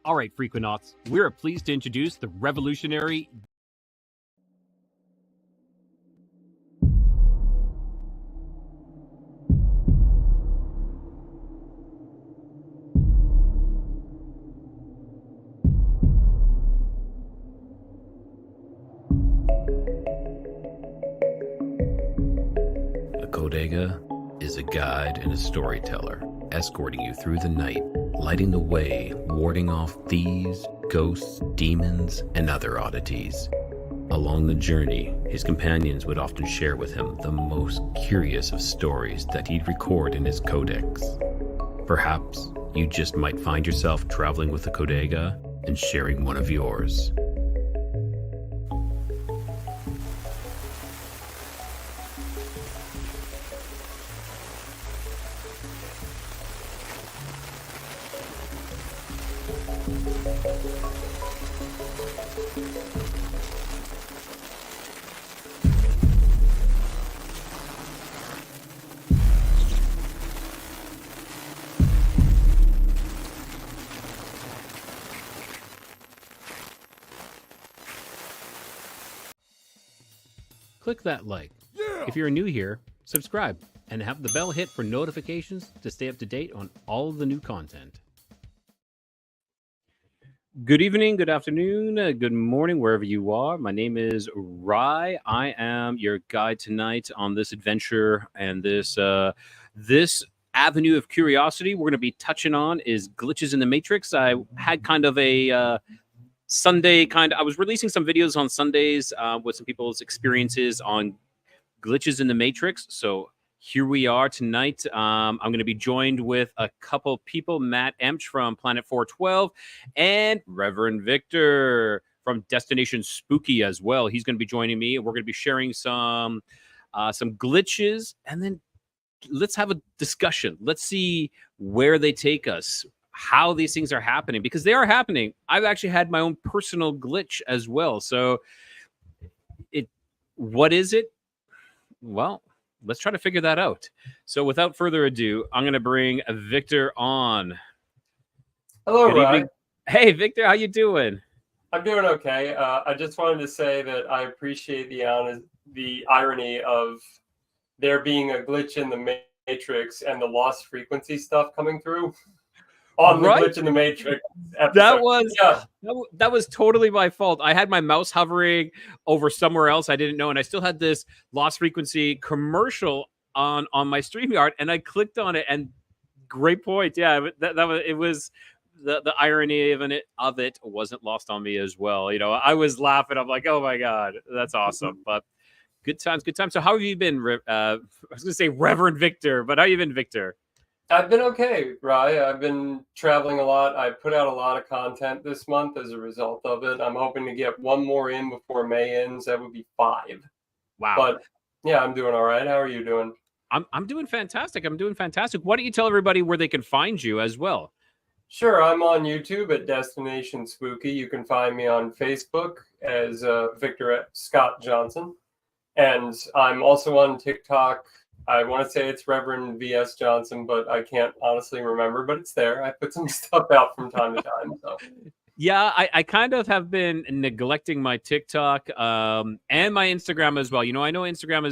All right, Freakonauts, we're pleased to introduce the revolutionary A Kodega is a guide and a storyteller, escorting you through the night, lighting the way, warding off thieves, ghosts, demons, and other oddities. Along the journey, his companions would often share with him the most curious of stories that he'd record in his codex. Perhaps you just might find yourself traveling with a Kodega and sharing one of yours. Click that like. If you're new here, subscribe and have the bell hit for notifications to stay up to date on all of the new content. Good evening, good afternoon, good morning, wherever you are. My name is Rye. I am your guide tonight on this adventure and this avenue of curiosity we're going to be touching on is glitches in the Matrix. I had kind of a I was releasing some videos on Sundays with some people's experiences on glitches in the Matrix. So here we are tonight. I'm going to be joined with a couple people, Matt Emch from Planet 412 and Reverend Victor from Destination Spooky as well. He's going to be joining me, and we're going to be sharing some glitches, and then let's have a discussion. Let's see where they take us, how these things are happening, because they are happening. I've actually had my own personal glitch as well. So what is it? Well, let's try to figure that out. So without further ado, I'm going to bring Victor on. Hello, Good Ryan. evening. Hey, Victor, how you doing? I'm doing okay. I just wanted to say that I appreciate the irony of there being a glitch in the Matrix and the lost frequency stuff coming through on the glitch in the Matrix episode. That was totally my fault. I had my mouse hovering over somewhere else I didn't know, and I still had this lost frequency commercial on my StreamYard, and I clicked on it. And great point. Yeah, the irony of it wasn't lost on me as well. You know, I was laughing. I'm like, oh my god, that's awesome. But good times. So how have you been? I was going to say Reverend Victor, but how you been, Victor? I've been okay, Rye. I've been traveling a lot. I put out a lot of content this month as a result of it. I'm hoping to get one more in before May ends. That would be 5. Wow. But yeah, I'm doing all right. How are you doing? I'm doing fantastic. Why don't you tell everybody where they can find you as well? Sure. I'm on YouTube at Destination Spooky. You can find me on Facebook as Victor Scott Johnson. And I'm also on TikTok. I want to say it's Reverend V.S. Johnson, but I can't honestly remember, but it's there. I put some stuff out from time to time. So. Yeah, I kind of have been neglecting my TikTok and my Instagram as well. You know, I know Instagram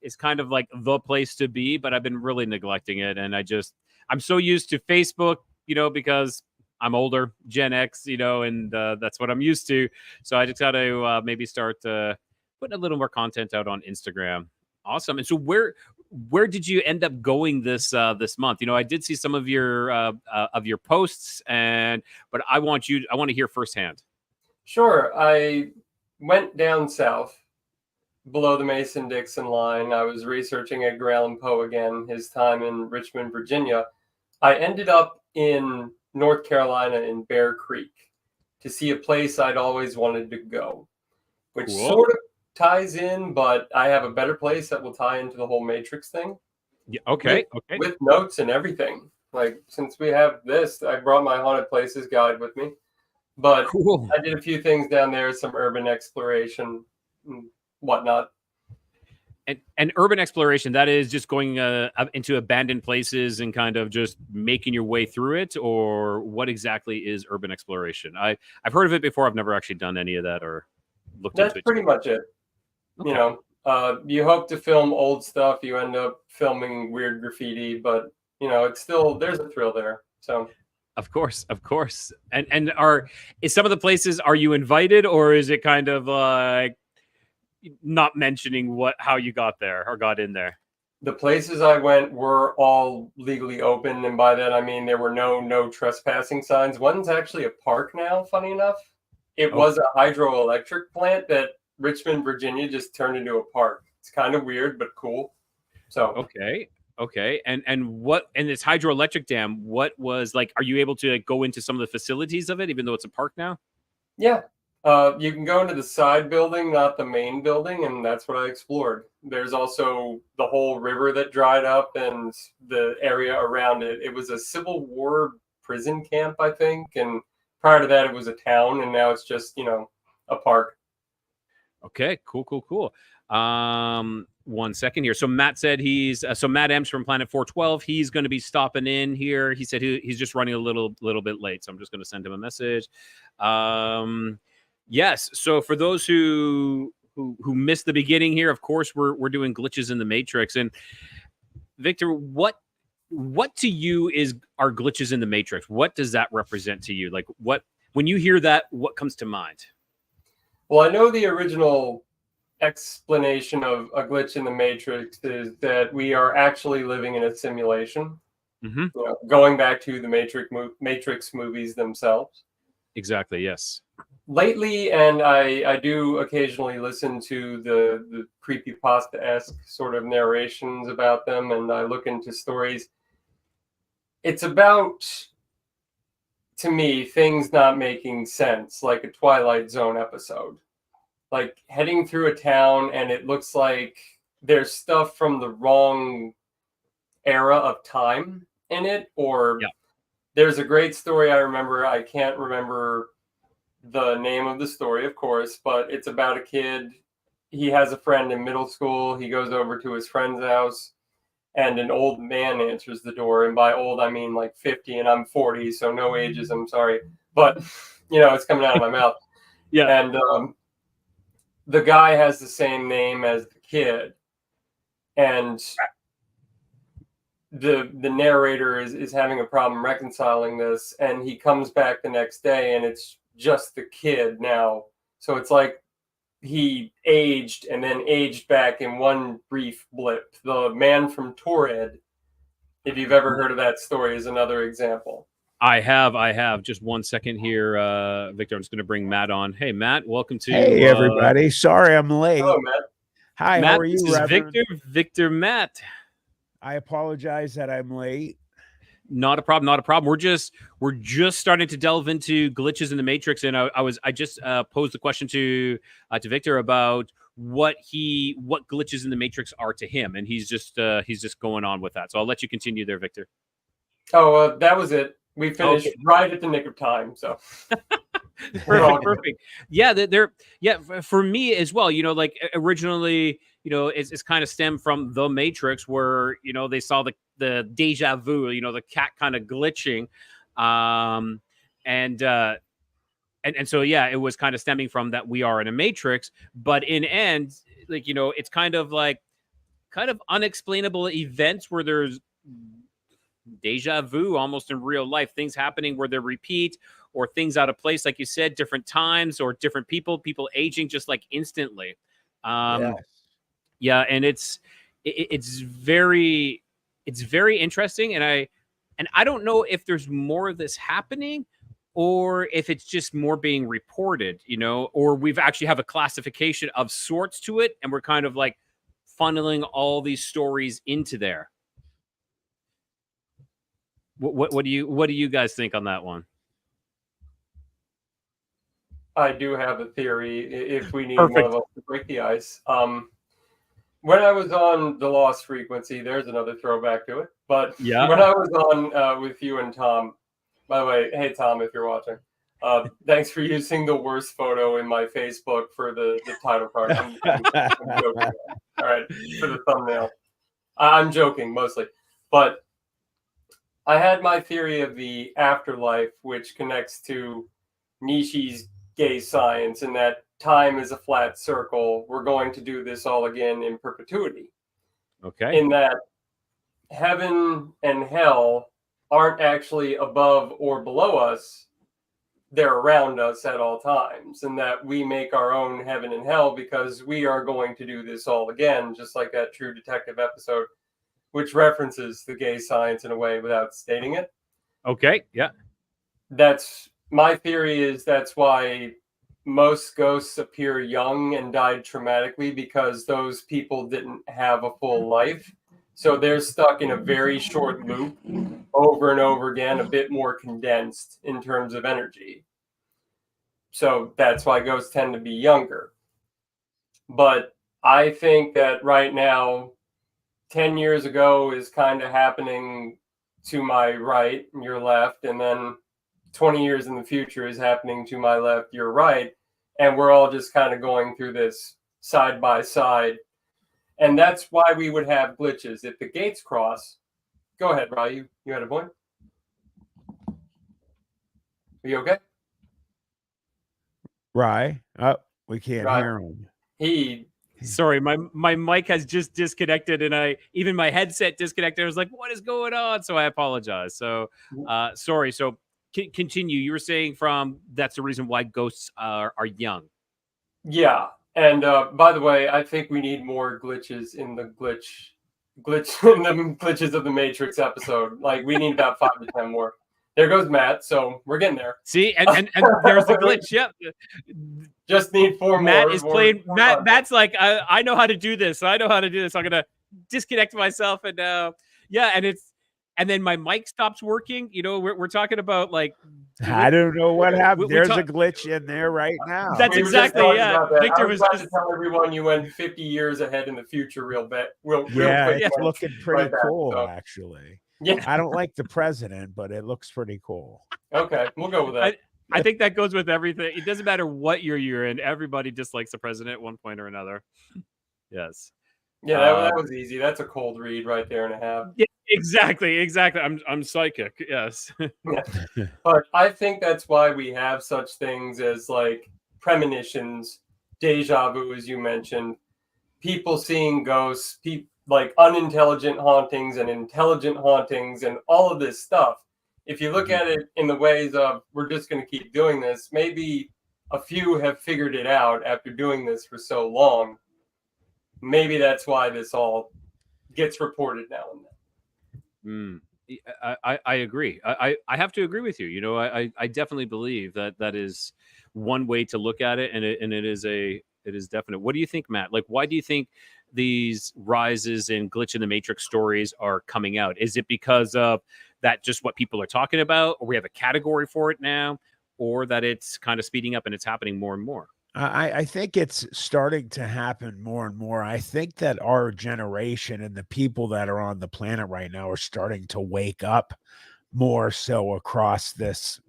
is kind of like the place to be, but I've been really neglecting it. And I'm so used to Facebook, you know, because I'm older, Gen X, you know, and that's what I'm used to. So I just got to maybe start putting a little more content out on Instagram. Awesome. And so where did you end up going this month? You know, I did see some of your posts, but I want to hear firsthand. Sure. I went down south below the Mason-Dixon line. I was researching Edgar Allan Poe again, his time in Richmond, Virginia. I ended up in North Carolina in Bear Creek to see a place I'd always wanted to go, which sort of ties in, but I have a better place that will tie into the whole Matrix thing. Yeah, okay. With notes and everything. Like, since we have this, I brought my Haunted Places guide with me. But I did a few things down there, some urban exploration and whatnot. And urban exploration, that is just going into abandoned places and kind of just making your way through it, or what exactly is urban exploration? I've heard of it before. I've never actually done any of that or looked That's into it. pretty much it. Okay. You know, you hope to film old stuff, you end up filming weird graffiti, but you know, it's still, there's a thrill there. So Of course. And is some of the places, are you invited, or is it kind of like not mentioning how you got there or got in there? the places I went were all legally open, and by that I mean there were no trespassing signs. One's actually a park now, funny enough. It was a hydroelectric plant that Richmond, Virginia just turned into a park. It's kind of weird but cool. So Okay. And this hydroelectric dam, what was like, are you able to go into some of the facilities of it, even though it's a park now? yeah. You can go into the side building, not the main building, and that's what I explored. There's also the whole river that dried up and the area around it. It was a Civil War prison camp, I think, and prior to that it was a town, and now it's just, you know, a park. Okay, cool. 1 second here. So Matt said so Matt M's from Planet 412. He's going to be stopping in here. He said he's just running a little bit late, so I'm just going to send him a message. Yes. So for those who missed the beginning here, of course we're doing glitches in the Matrix. And Victor, what to you are glitches in the Matrix? What does that represent to you? Like, when you hear that, what comes to mind? Well, I know the original explanation of a glitch in the Matrix is that we are actually living in a simulation. Mm-hmm. You know, going back to the Matrix movies themselves. Exactly. Yes. Lately, and I do occasionally listen to the creepypasta-esque sort of narrations about them, and I look into stories. It's about, to me, things not making sense, like a Twilight Zone episode. Like heading through a town and it looks like there's stuff from the wrong era of time in it, or there's a great story I remember. I can't remember the name of the story, of course, but it's about a kid. He has a friend in middle school. He goes over to his friend's house and an old man answers the door. And by old, I mean like 50, and I'm 40, so no ages, I'm sorry. But, you know, it's coming out of my mouth. Yeah. And the guy has the same name as the kid. And the narrator is having a problem reconciling this. And he comes back the next day and it's just the kid now. So it's like he aged and then aged back in one brief blip. The man from Torrid, if you've ever heard of that story, is another example. I have. Just 1 second here, Victor. I'm just going to bring Matt on. Hey, Matt, welcome to. Hey, everybody. Sorry I'm late. Hello, Matt. Hi, Matt, how are you, this is Reverend? Victor, Matt. I apologize that I'm late. Not a problem. We're just starting to delve into glitches in the Matrix, and I just posed the question to Victor about what glitches in the Matrix are to him, and he's just going on with that. So I'll let you continue there, Victor. Oh, that was it. We finished right at the nick of time. So perfect. Yeah, for me as well. You know, like originally, you know, it's kind of stemmed from the Matrix, where you know they saw the déjà vu, you know, the cat kind of glitching, and so yeah, it was kind of stemming from that we are in a Matrix, but in end, like, you know, it's kind of unexplainable events where there's déjà vu almost in real life, things happening where they repeat, or things out of place, like you said, different times or different people aging just like instantly. Yeah, and it's very interesting, and I don't know if there's more of this happening or if it's just more being reported, you know, or we've actually have a classification of sorts to it, and we're kind of like funneling all these stories into there. What do you guys think on that one? I do have a theory if we need one of us to break the ice. When I was on The Lost Frequency, there's another throwback to it. But when I was on with you and Tom, by the way, hey Tom, if you're watching, Thanks for using the worst photo in my Facebook for the title card. I'm joking. All right, for the thumbnail. I'm joking mostly, but I had my theory of the afterlife, which connects to Nietzsche's gay science, and that time is a flat circle. We're going to do this all again in perpetuity. Okay. In that heaven and hell aren't actually above or below us. They're around us at all times, and that we make our own heaven and hell because we are going to do this all again, just like that True Detective episode, which references the gay science in a way without stating it. Okay. Yeah. That's my theory, is that's why most ghosts appear young and died traumatically, because those people didn't have a full life. So they're stuck in a very short loop over and over again, a bit more condensed in terms of energy. So that's why ghosts tend to be younger. But I think that right now, 10 years ago is kind of happening to my right, your left, and then 20 years in the future is happening to my left, your right, and we're all just kind of going through this side by side. And that's why we would have glitches. If the gates cross, go ahead, Ryan. You had a point? Are you okay? Rye, oh, we can't Rye. hear him. Sorry, my mic has just disconnected, and even my headset disconnected. I was like, "What is going on?" So I apologize. So sorry. So continue. You were saying that's the reason why ghosts are young. Yeah. And by the way, I think we need more glitches in the glitch in the glitches of the Matrix episode. Like, we need about 5 to 10 more. There goes Matt. So we're getting there. See, and there's the glitch. Yep. Just need 4 Matt more. is playing. Matt's like, I know how to do this. I know how to do this. I'm gonna disconnect myself, and and then my mic stops working. You know, we're talking about like. I don't know what happened. There's a glitch in there right now. That's exactly, yeah. Victor was just to tell everyone you went 50 years ahead in the future real quick. It's looking pretty cool, so. Actually. Yeah. I don't like the president, but it looks pretty cool. Okay, we'll go with that. I think that goes with everything. It doesn't matter what year you're in. Everybody dislikes the president at one point or another. Yes. Yeah, that was easy. That's a cold read right there and a half. Yeah, exactly. I'm psychic. Yes. Yeah. But I think that's why we have such things as like premonitions, déjà vu, as you mentioned, people seeing ghosts, like unintelligent hauntings and intelligent hauntings and all of this stuff. If you look at it in the ways of, we're just going to keep doing this, maybe a few have figured it out after doing this for so long. Maybe that's why this all gets reported now and then. I agree. I have to agree with you. You know, I definitely believe that is one way to look at it, and it is definite. What do you think, Matt? Like, why do you think these rises in glitch in the Matrix stories are coming out? Is it because of that, just what people are talking about, or we have a category for it now, or that it's kind of speeding up and it's happening more and more? I think it's starting to happen more and more. I think that our generation and the people that are on the planet right now are starting to wake up more so across this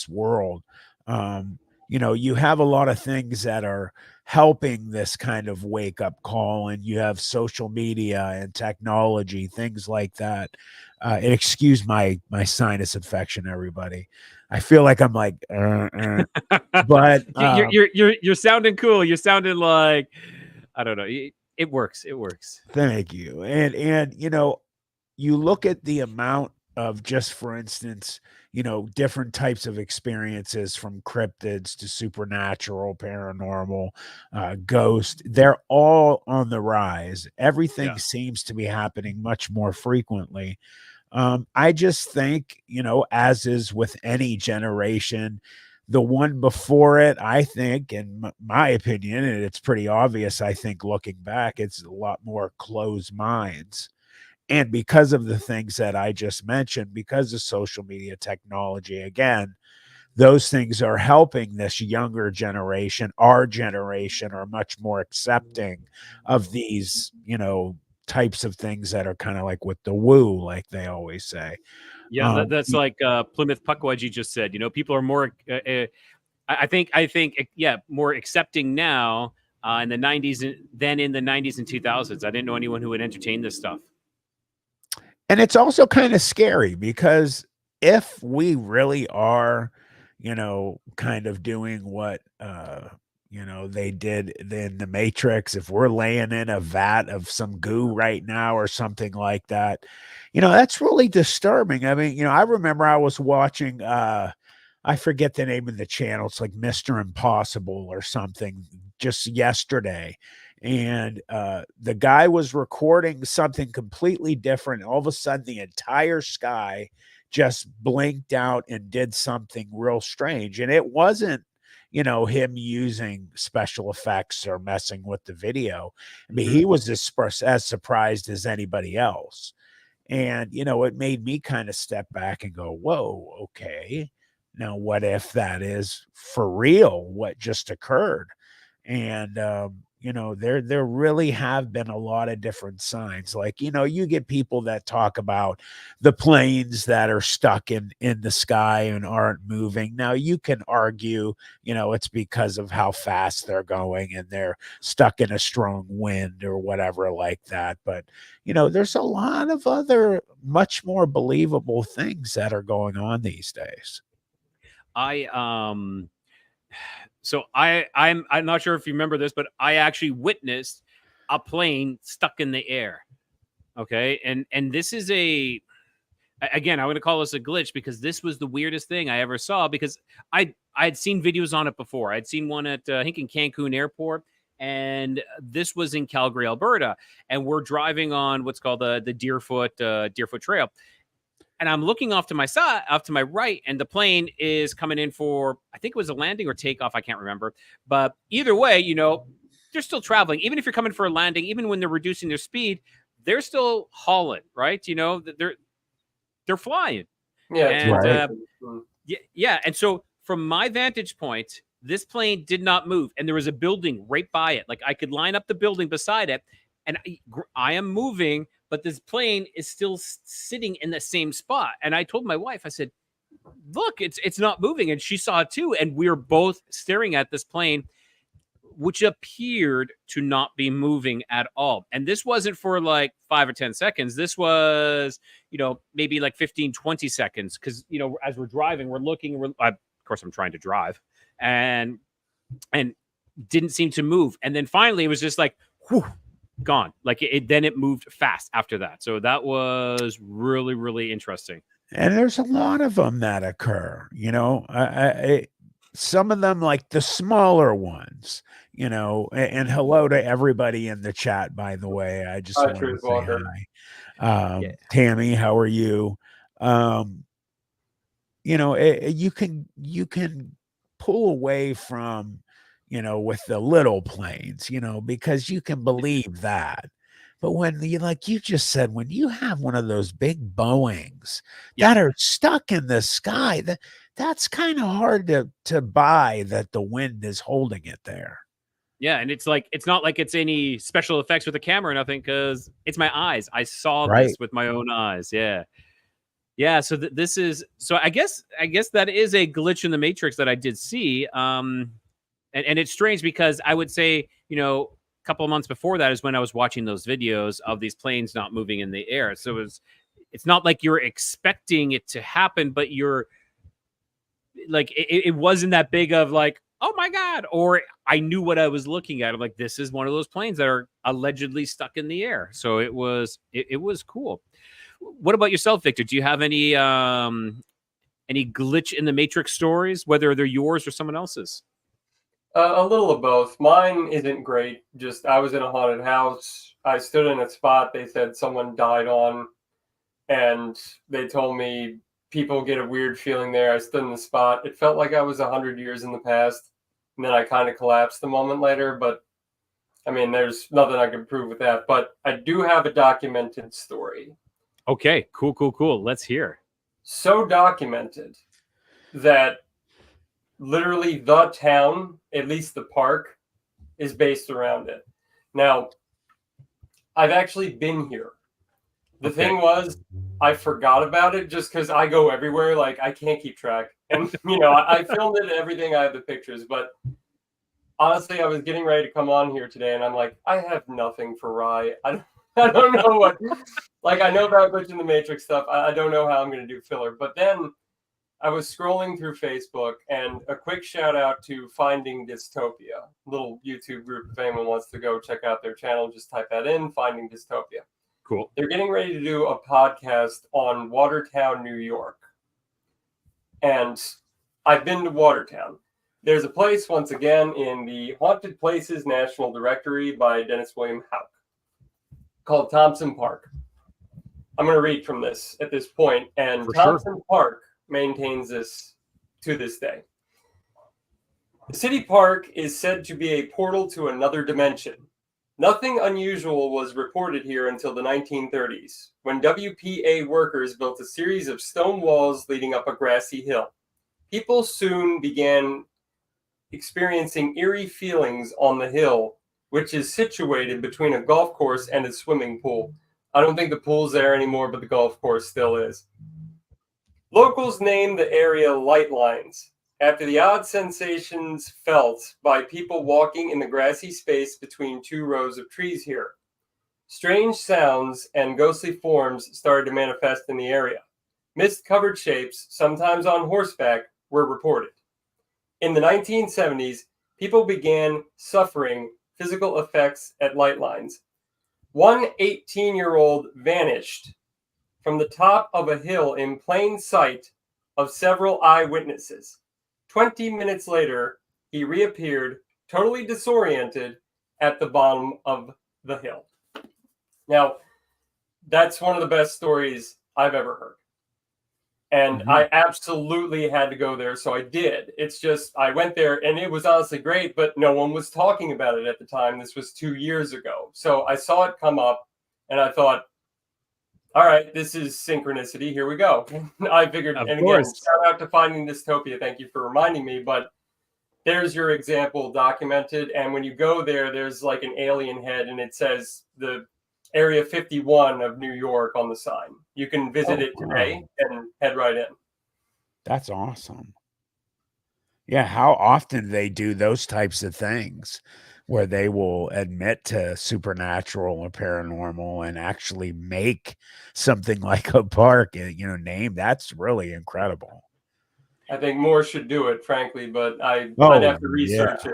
world. You know, you have a lot of things that are helping this kind of wake up call, and you have social media and technology, things like that. And excuse my sinus infection, everybody. I feel like I'm like, but you're sounding cool. You're sounding like, I don't know. It works. It works. Thank you. And you know, you look at the amount of, just for instance, you know, different types of experiences, from cryptids to supernatural, paranormal, ghost. They're all on the rise. Everything seems to be happening much more frequently. I just think, you know, as is with any generation, the one before it, I think, in my opinion, and it's pretty obvious, I think, looking back, it's a lot more closed minds. And because of the things that I just mentioned, because of social media technology, again, those things are helping this younger generation. Our generation are much more accepting of these, you know, types of things that are kind of like with the woo, like they always say. Yeah, that's like Plymouth Puckwudgie just said. People are more. I think, yeah, more accepting now in the '90s than in the '90s and 2000s. I didn't know anyone who would entertain this stuff. And it's also kind of scary because if we really are, kind of doing what, they did in the Matrix, if we're laying in a vat of some goo right now or something like that, that's really disturbing. I mean, I remember I was watching, I forget the name of the channel. It's like Mr. Impossible or something just yesterday. And the guy was recording something completely different. All of a sudden, the entire sky just blinked out and did something real strange. And it wasn't, him using special effects or messing with the video. I mean, he was as surprised as anybody else. And, it made me kind of step back and go, whoa, okay. Now, what if that is for real, what just occurred? And, there really have been a lot of different signs. Like, you get people that talk about the planes that are stuck in the sky and aren't moving. Now, you can argue, it's because of how fast they're going and they're stuck in a strong wind or whatever like that. But, there's a lot of other much more believable things that are going on these days. I'm not sure if you remember this, but I actually witnessed a plane stuck in the air. Okay. And this is again, I'm going to call this a glitch because this was the weirdest thing I ever saw, because I'd seen videos on it before. I'd seen one at, I think in Cancun airport, and this was in Calgary, Alberta. And we're driving on what's called the Deerfoot Trail. And I'm looking off to my side, off to my right, and the plane is coming in for, I think it was a landing or takeoff. I can't remember. But either way, they're still traveling. Even if you're coming for a landing, even when they're reducing their speed, they're still hauling, right? They're flying. Yeah, and right. yeah. And so from my vantage point, this plane did not move, and there was a building right by it. Like I could line up the building beside it, and I am moving, but this plane is still sitting in the same spot. And I told my wife, I said, look, it's not moving. And she saw it too. And we were both staring at this plane, which appeared to not be moving at all. And this wasn't for like 5 or 10 seconds. This was, maybe like 15, 20 seconds. Because, as we're driving, we're looking, of course, I'm trying to drive, and didn't seem to move. And then finally it was just like, whew, gone. Like then it moved fast after that. So that was really, really interesting. And there's a lot of them that occur, some of them, like the smaller ones, and hello to everybody in the chat, by the way. I just want to say hi. Tammy, how are you? You can pull away from, with the little planes, because you can believe that. But when like you just said, when you have one of those big Boeings that are stuck in the sky, that's kind of hard to buy that the wind is holding it there. Yeah, and it's not like it's any special effects with the camera or nothing, because it's my eyes. I saw this with my own eyes. Yeah. Yeah, so this is, so I guess that is a glitch in the Matrix that I did see. And it's strange because I would say, a couple of months before that is when I was watching those videos of these planes not moving in the air. So it's not like you're expecting it to happen, but you're like, it wasn't that big of like, oh my God, or I knew what I was looking at. I'm like, this is one of those planes that are allegedly stuck in the air. So it was cool. What about yourself, Victor? Do you have any glitch in the Matrix stories, whether they're yours or someone else's? A little of both. Mine isn't great. Just I was in a haunted house. I stood in a spot they said someone died on, and they told me people get a weird feeling there. I stood in the spot. It felt like I was 100 years in the past, and then I kind of collapsed a moment later. But I mean, there's nothing I can prove with that. But I do have a documented story. Okay, cool. Let's hear. So documented that literally the town, at least the park, is based around it. Now, I've actually been here. The Okay. thing was, I forgot about it just because I go everywhere. Like, I can't keep track. And, I filmed it and everything. I have the pictures. But honestly, I was getting ready to come on here today, and I'm like, I have nothing for Rye. I don't know what. Like, I know about Glitch in the Matrix stuff. I don't know how I'm going to do filler. But then I was scrolling through Facebook, and a quick shout out to Finding Dystopia, little YouTube group. If anyone wants to go check out their channel, just type that in, Finding Dystopia. Cool. They're getting ready to do a podcast on Watertown, New York. And I've been to Watertown. There's a place, once again, in the Haunted Places National Directory by Dennis William Houck called Thompson Park. I'm going to read from this at this point, and For Thompson Park maintains this to this day. The city park is said to be a portal to another dimension. Nothing unusual was reported here until the 1930s, when WPA workers built a series of stone walls leading up a grassy hill. People soon began experiencing eerie feelings on the hill, which is situated between a golf course and a swimming pool. I don't think the pool's there anymore, but the golf course still is. Locals named the area Light Lines, after the odd sensations felt by people walking in the grassy space between two rows of trees here. Strange sounds and ghostly forms started to manifest in the area. Mist-covered shapes, sometimes on horseback, were reported. In the 1970s, people began suffering physical effects at Light Lines. One 18-year-old vanished from the top of a hill in plain sight of several eyewitnesses. 20 minutes later, he reappeared, totally disoriented, at the bottom of the hill. Now, that's one of the best stories I've ever heard. And I absolutely had to go there, so I did. It's just, I went there, and it was honestly great, but no one was talking about it at the time. This was 2 years ago. So I saw it come up, and I thought, all right, this is synchronicity. Here we go. I figured, Of and course. again, shout out to Finding Dystopia. Thank you for reminding me. But there's your example documented. And when you go there, there's like an alien head, and it says the Area 51 of New York on the sign. You can visit it today and head right in. That's awesome. Yeah, how often they do those types of things where they will admit to supernatural or paranormal and actually make something like a park, name. That's really incredible. I think more should do it, frankly, but I'd have to research it.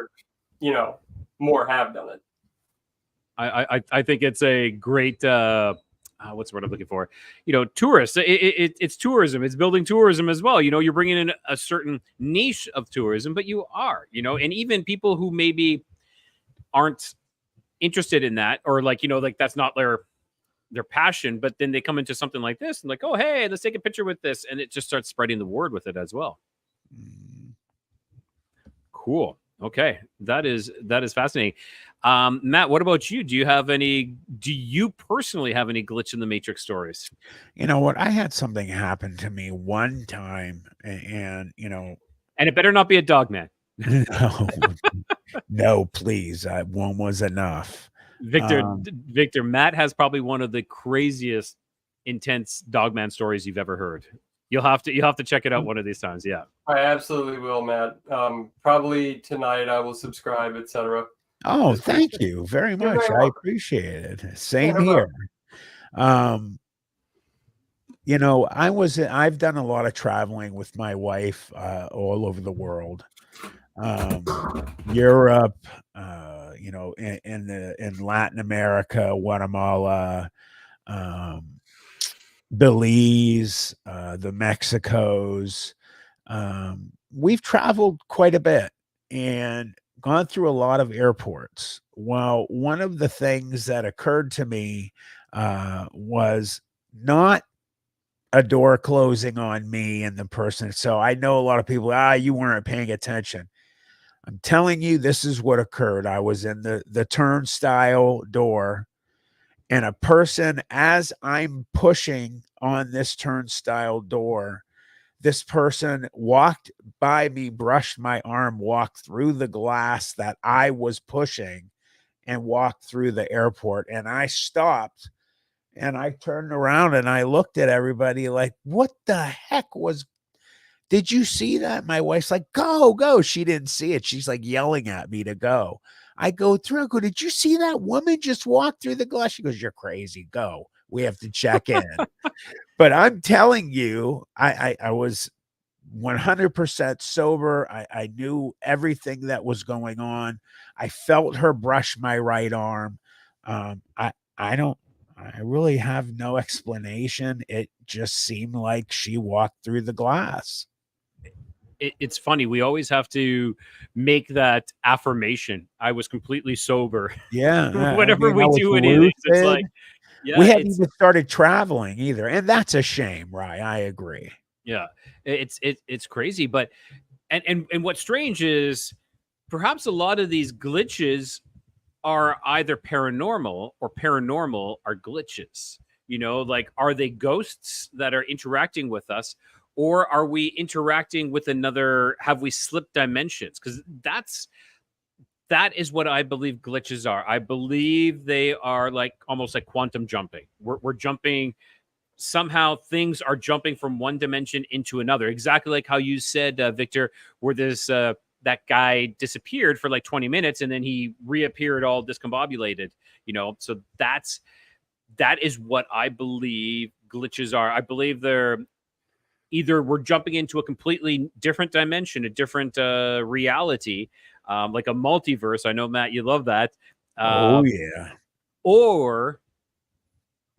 More have done it. I think it's a great what's the word I'm looking for? Tourists. It's tourism. It's building tourism as well. You're bringing in a certain niche of tourism, but you are, and even people who maybe aren't interested in that, or like that's not their passion, but then they come into something like this and like, oh hey, let's take a picture with this, and it just starts spreading the word with it as well. Cool. Okay, that is fascinating. Matt, what about you? Do you personally have any glitch in the Matrix stories? You know what? I had something happen to me one time, and and it better not be a dog man. No, please. One was enough. Victor, Matt has probably one of the craziest, intense dogman stories you've ever heard. You'll have to check it out one of these times. Yeah, I absolutely will, Matt. Probably tonight I will subscribe, etc. Oh, thank you very much. I appreciate it. Same here. I've done a lot of traveling with my wife all over the world. Europe, in Latin America, Guatemala, Belize, the Mexicos. We've traveled quite a bit and gone through a lot of airports. Well, one of the things that occurred to me was not a door closing on me and the person. So I know a lot of people, you weren't paying attention. I'm telling you, this is what occurred. I was in the turnstile door, and a person, as I'm pushing on this turnstile door, this person walked by me, brushed my arm, walked through the glass that I was pushing, and walked through the airport. And I stopped and I turned around and I looked at everybody like, what the heck did you see that? My wife's like, go, go. She didn't see it. She's like yelling at me to go. I go through. I go, did you see that woman just walk through the glass? She goes, you're crazy. Go. We have to check in. But I'm telling you, I was 100% sober. I knew everything that was going on. I felt her brush my right arm. I really have no explanation. It just seemed like she walked through the glass. It's funny. We always have to make that affirmation. I was completely sober. Yeah. Whenever we do anything, it's like, yeah, we hadn't even started traveling either. And that's a shame, right? I agree. Yeah, it's crazy. But, and what's strange is perhaps a lot of these glitches are either paranormal or paranormal are glitches. You know, like, are they ghosts that are interacting with us? Or are we interacting with another? Have we slipped dimensions? Because that is what I believe glitches are. I believe they are like almost like quantum jumping. We're jumping. Somehow things are jumping from one dimension into another. Exactly like how you said, Victor, where this that guy disappeared for like 20 minutes and then he reappeared all discombobulated. You know, so that is what I believe glitches are. I believe they're either we're jumping into a completely different dimension, a different reality, like a multiverse. I know, Matt, you love that. Oh, yeah. Or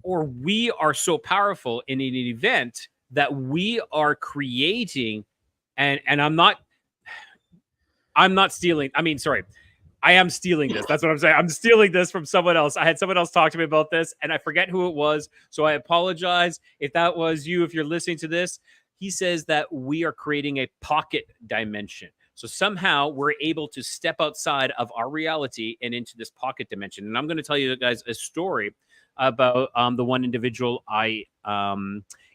we are so powerful in an event that we are creating, and I'm not stealing. I mean, sorry. I am stealing this. That's what I'm saying. I'm stealing this from someone else. I had someone else talk to me about this, and I forget who it was. So I apologize if that was you, if you're listening to this. He says that we are creating a pocket dimension. So somehow we're able to step outside of our reality and into this pocket dimension. And I'm going to tell you guys a story about the one individual I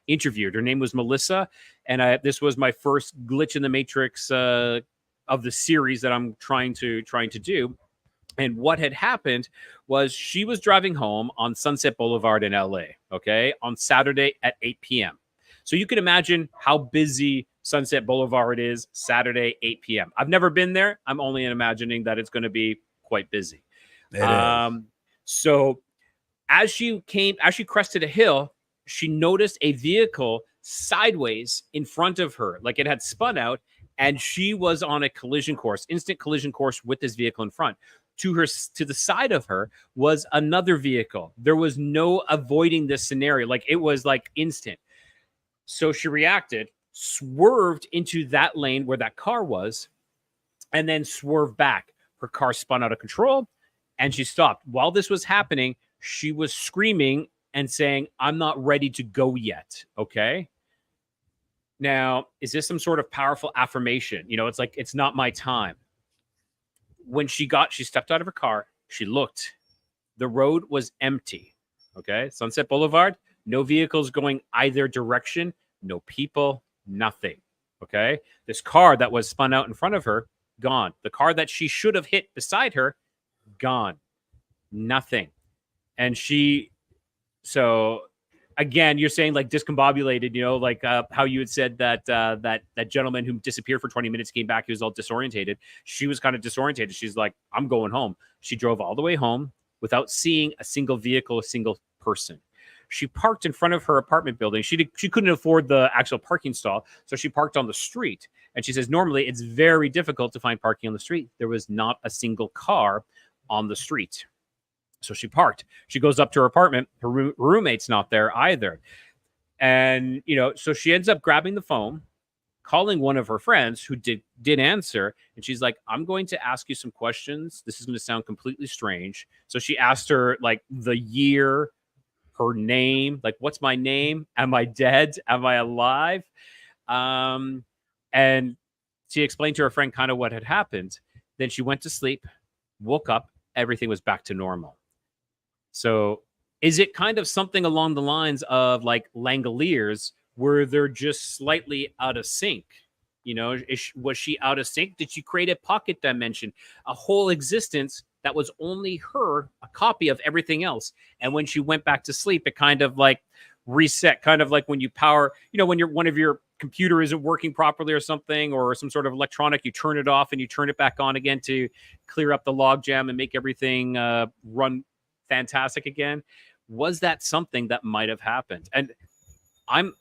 interviewed. Her name was Melissa, and this was my first glitch in the matrix of the series that I'm trying to do. And what had happened was she was driving home on Sunset Boulevard in LA, okay, on Saturday at 8 p.m. So you can imagine how busy Sunset Boulevard is Saturday, 8 p.m. I've never been there. I'm only imagining that it's going to be quite busy. So as she crested a hill, she noticed a vehicle sideways in front of her, like it had spun out, and she was on a collision course, instant collision course with this vehicle in front. To the side of her was another vehicle. There was no avoiding this scenario. Like, it was like instant. So she reacted, swerved into that lane where that car was, and then swerved back. Her car spun out of control, and she stopped. While this was happening, she was screaming and saying, "I'm not ready to go yet." Okay. Now, is this some sort of powerful affirmation? You know, it's like, it's not my time. When she stepped out of her car, she looked. The road was empty. Okay. Sunset Boulevard, no vehicles going either direction, no people, nothing. Okay. This car that was spun out in front of her, gone. The car that she should have hit beside her, gone. Nothing. And so again, you're saying like discombobulated, you know, like how you had said that that gentleman who disappeared for 20 minutes came back. He was all disorientated. She was kind of disorientated. She's like, I'm going home. She drove all the way home without seeing a single vehicle, a single person. She parked in front of her apartment building. She couldn't afford the actual parking stall, so she parked on the street. And she says normally it's very difficult to find parking on the street. There was not a single car on the street. So she parked. She goes up to her apartment. Her roommate's not there either. And, you know, so she ends up grabbing the phone, calling one of her friends who did answer. And she's like, I'm going to ask you some questions. This is going to sound completely strange. So she asked her like the year, her name, like, what's my name? Am I dead? Am I alive? And she explained to her friend kind of what had happened. Then she went to sleep, woke up, everything was back to normal. So is it kind of something along the lines of like Langoliers, where they're just slightly out of sync? You know, was she out of sync? Did she create a pocket dimension, a whole existence that was only her, a copy of everything else. And when she went back to sleep, it kind of like reset, kind of like when you power, when one of your computer isn't working properly or something, or some sort of electronic, you turn it off and you turn it back on again to clear up the logjam and make everything run fantastic again. Was that something that might have happened? And I'm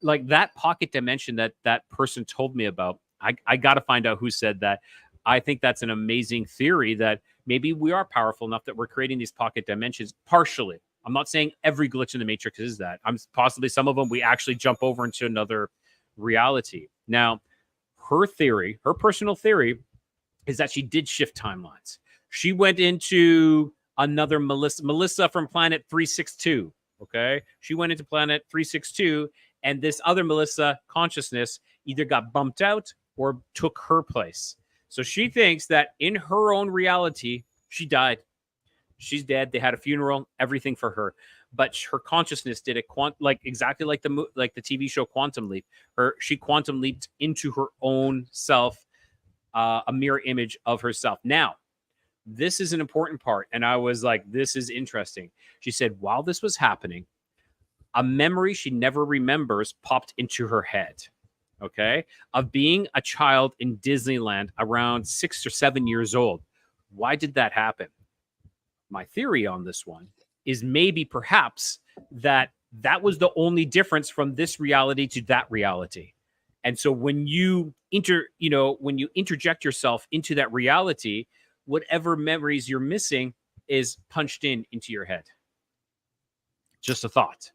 like, that pocket dimension that person told me about, I got to find out who said that. I think that's an amazing theory, that maybe we are powerful enough that we're creating these pocket dimensions partially. I'm not saying every glitch in the Matrix is that. I'm possibly some of them we actually jump over into another reality. Now, her theory, her personal theory, is that she did shift timelines. She went into another Melissa from planet 362. Okay. She went into planet 362, and this other Melissa consciousness either got bumped out or took her place. So she thinks that in her own reality, she died. She's dead. They had a funeral, everything for her. But her consciousness did it exactly like the TV show Quantum Leap. She quantum leaped into her own self, a mirror image of herself. Now, this is an important part. And I was like, this is interesting. She said, while this was happening, a memory she never remembers popped into her head, okay, of being a child in Disneyland around 6 or 7 years old. Why did that happen? My theory on this one is maybe perhaps that was the only difference from this reality to that reality. And so when you interject yourself into that reality, whatever memories you're missing is punched into your head. Just a thought.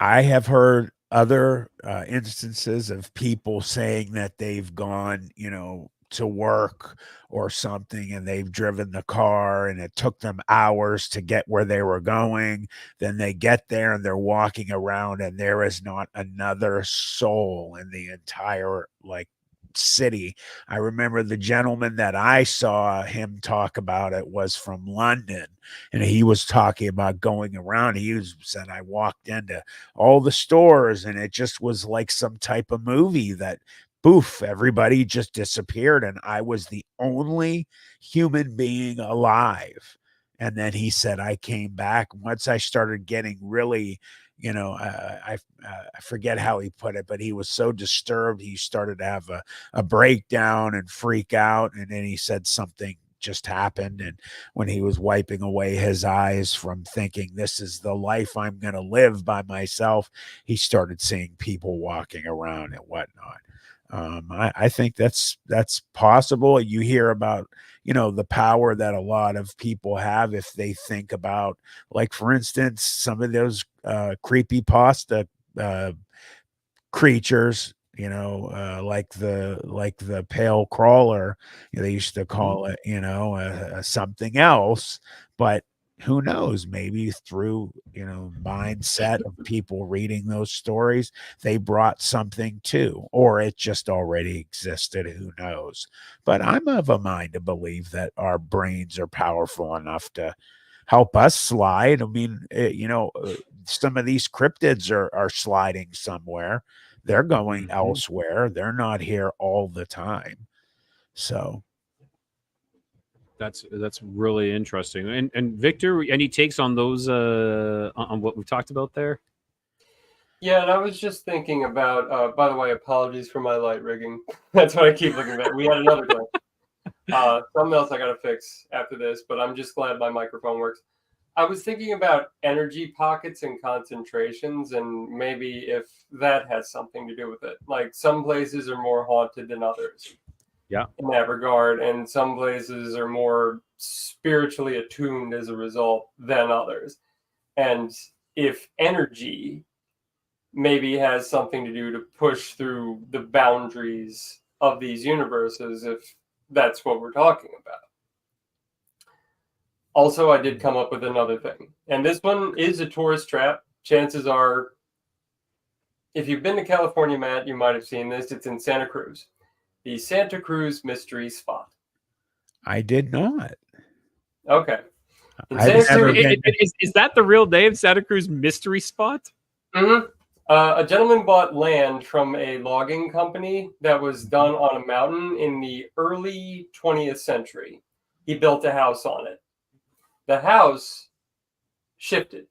I have heard other instances of people saying that they've gone, to work or something, and they've driven the car and it took them hours to get where they were going. Then they get there and they're walking around and there is not another soul in the entire city. I remember the gentleman that I saw him talk about it was from London, and he was talking about going around. He said, I walked into all the stores and it just was like some type of movie that poof, everybody just disappeared, and I was the only human being alive. And then he said, I came back once I started getting really, I forget how he put it, but he was so disturbed, he started to have a breakdown and freak out. And then he said something just happened. And when he was wiping away his eyes from thinking, this is the life I'm going to live by myself, he started seeing people walking around and whatnot. I think that's possible. You hear about, the power that a lot of people have if they think about, like, for instance, some of those creepypasta creatures, like the pale crawler. They used to call it, something else, but who knows, maybe through, mindset of people reading those stories, they brought something too, or it just already existed. Who knows? But I'm of a mind to believe that our brains are powerful enough to help us slide. I mean, some of these cryptids are sliding somewhere. They're going elsewhere. They're not here all the time. So that's really interesting. And Victor, any takes on those on what we've talked about there? Yeah, and I was just thinking about, by the way, apologies for my light rigging. That's what I keep looking at. We had another glitch. Something else I got to fix after this, but I'm just glad my microphone works. I was thinking about energy pockets and concentrations, and maybe if that has something to do with it. Like, some places are more haunted than others. Yeah. In that regard, and some places are more spiritually attuned as a result than others. And if energy maybe has something to do to push through the boundaries of these universes, if that's what we're talking about. Also, I did come up with another thing, and this one is a tourist trap. Chances are, if you've been to California, Matt, you might have seen this. It's in Santa Cruz. The Santa Cruz Mystery Spot. I did not. Okay. Is that the real name, Santa Cruz Mystery Spot? Mm-hmm. A gentleman bought land from a logging company that was done on a mountain in the early 20th century. He built a house on it. The house shifted.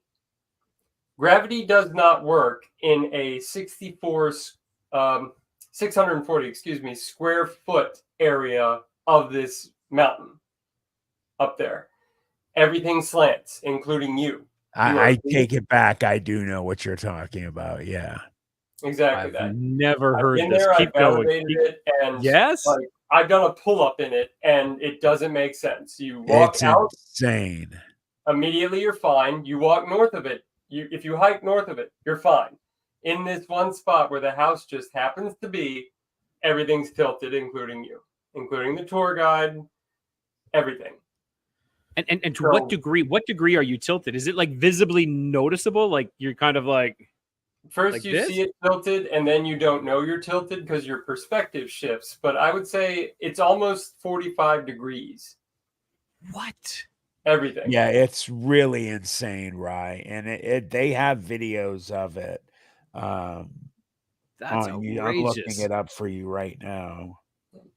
Gravity does not work in a 640 square foot area of this mountain up there. Everything slants, including you. I take it back. I do know what you're talking about. Yeah. Exactly I've that. never heard In this. there, Keep I going. validated it, and Yes. like I've done a pull-up in it, and it doesn't make sense. You walk It's out, insane. immediately you're fine. You walk north of it. If you hike north of it, you're fine. In this one spot where the house just happens to be, everything's tilted, including you, including the tour guide, everything. And to what degree are you tilted? Is it like visibly noticeable? Like you're kind of like first like you this? see it tilted, and then you don't know you're tilted because your perspective shifts. But I would say it's almost 45 degrees. What? Everything. Yeah, it's really insane, Rye. And they have videos of it. That's I'm looking outrageous. it up for you right now.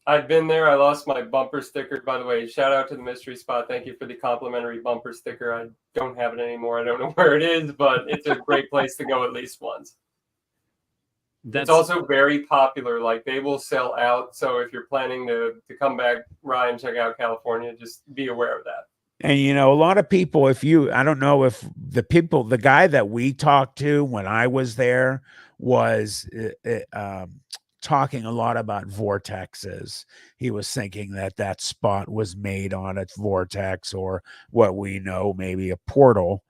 I've been there. I lost my bumper sticker. By the way, shout out to the mystery spot. Thank you for the complimentary bumper sticker. I don't have it anymore. I don't know where it is, but it's a great place to go at least once. It's also very popular. Like they will sell out. So if you're planning to come back, Ryan, check out California, just be aware of that. And a lot of people, I don't know if the guy that we talked to when I was there was talking a lot about vortexes. He was thinking that spot was made on a vortex, or what we know, maybe a portal,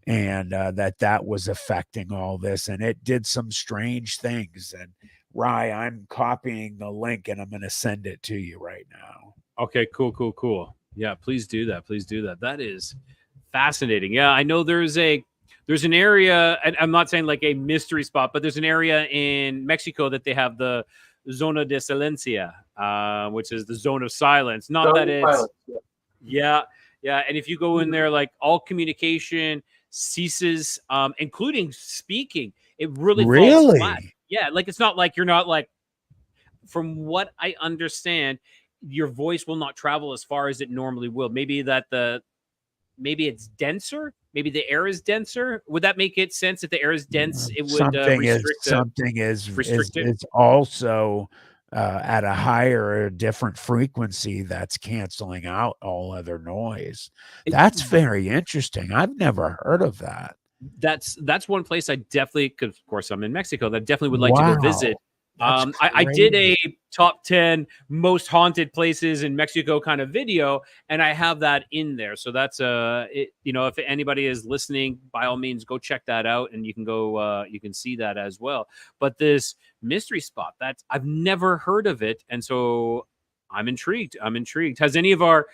and that was affecting all this, and it did some strange things. And Rye, I'm copying the link and I'm going to send it to you right now. Okay, cool. Yeah, please do that. That is fascinating. Yeah, I know there's an area, and I'm not saying like a mystery spot, but there's an area in Mexico that they have the zona de silencia, which is the zone of silence. Not that it's yeah. And if you go in there, like all communication ceases, including speaking. It really falls flat. Yeah, like it's not like you're not like, from what I understand, your voice will not travel as far as it normally will. Maybe it's denser. Maybe the air is denser. Would that make it sense? If the air is dense, it would something is also at a higher or different frequency that's canceling out all other noise. That's very interesting. I've never heard of that. That's one place I definitely, because of course I'm in Mexico, that I definitely would like to go visit. I did a top 10 most haunted places in Mexico kind of video, and I have that in there. So that's if anybody is listening, by all means, go check that out, and you can go, you can see that as well. But this mystery spot, I've never heard of it, and so I'm intrigued. Has any of our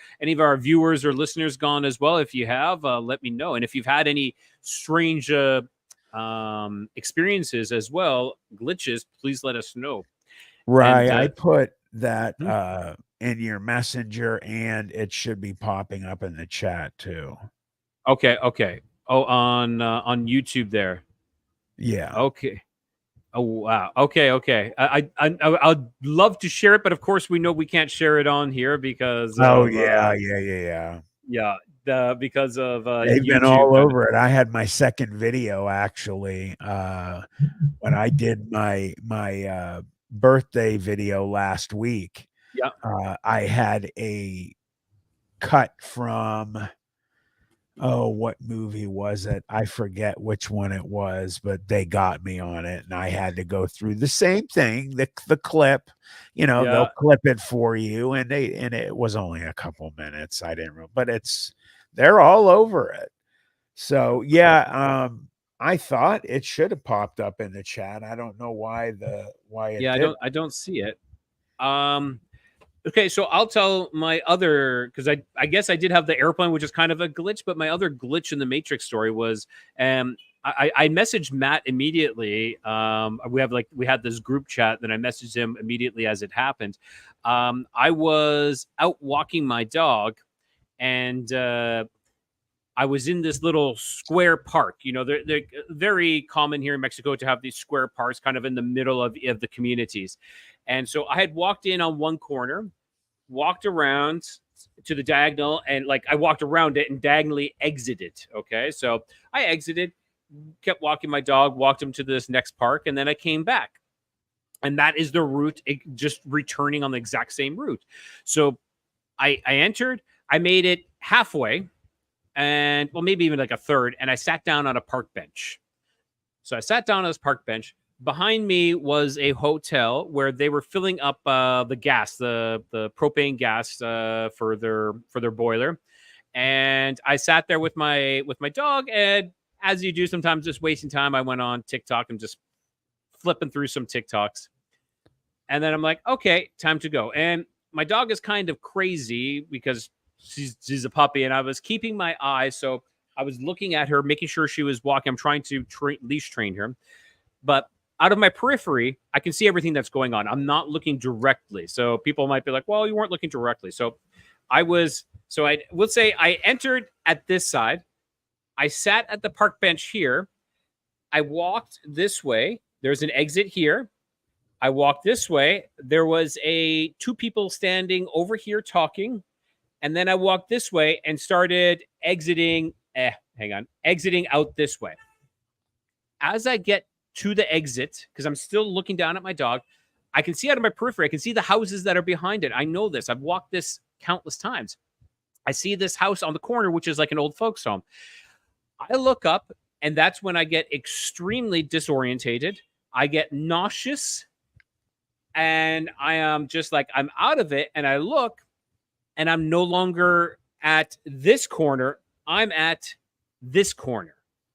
viewers or listeners gone as well? If you have, let me know. And if you've had any strange experiences as well, glitches, please let us know. Right. I put that in your messenger, and it should be popping up in the chat too. Okay. Oh, on YouTube there. Yeah. Okay. Oh wow. Okay. I'd love to share it, but of course we know we can't share it on here because yeah. Because of they've YouTube been all over it. I had my second video actually when I did my birthday video last week. Yeah. I had a cut from what movie was it? I forget which one it was, but they got me on it, and I had to go through the same thing, the clip. They'll clip it for you, and it was only a couple minutes. I didn't remember, but they're all over it. So yeah, I thought it should have popped up in the chat. I don't know why it didn't. I don't see it. Okay, so I'll tell my other, because I guess I did have the airplane, which is kind of a glitch, but my other glitch in the Matrix story was I messaged Matt immediately. We had this group chat, then I messaged him immediately as it happened. I was out walking my dog, and I was in this little square park. They're very common here in Mexico to have these square parks kind of in the middle of the communities. And so I had walked in on one corner, walked around to the diagonal, and like I walked around it and diagonally exited. Okay, so I exited, kept walking my dog, walked him to this next park, and then I came back. And that is the route, just returning on the exact same route. So I entered, I made it halfway, and well, maybe even like a third, and I sat down on a park bench. So I sat down on this park bench. Behind me was a hotel where they were filling up the gas, the propane gas for their boiler. And I sat there with my dog, and as you do sometimes, just wasting time, I went on TikTok and just flipping through some TikToks. And then I'm like, okay, time to go. And my dog is kind of crazy because she's a puppy, and I was keeping my eye. So I was looking at her, making sure she was walking. I'm trying to leash train her. But out of my periphery, I can see everything that's going on. I'm not looking directly. So people might be like, well, you weren't looking directly. So I will say I entered at this side. I sat at the park bench here. I walked this way. There's an exit here. I walked this way. There was two people standing over here talking. And then I walked this way and started exiting. Exiting out this way. As I get to the exit, because I'm still looking down at my dog, I can see out of my periphery, I can see the houses that are behind it. I know this. I've walked this countless times. I see this house on the corner, which is like an old folks home. I look up, and that's when I get extremely disorientated. I get nauseous, and I am just like, I'm out of it. And I look, and I'm no longer at this corner. I'm at this corner.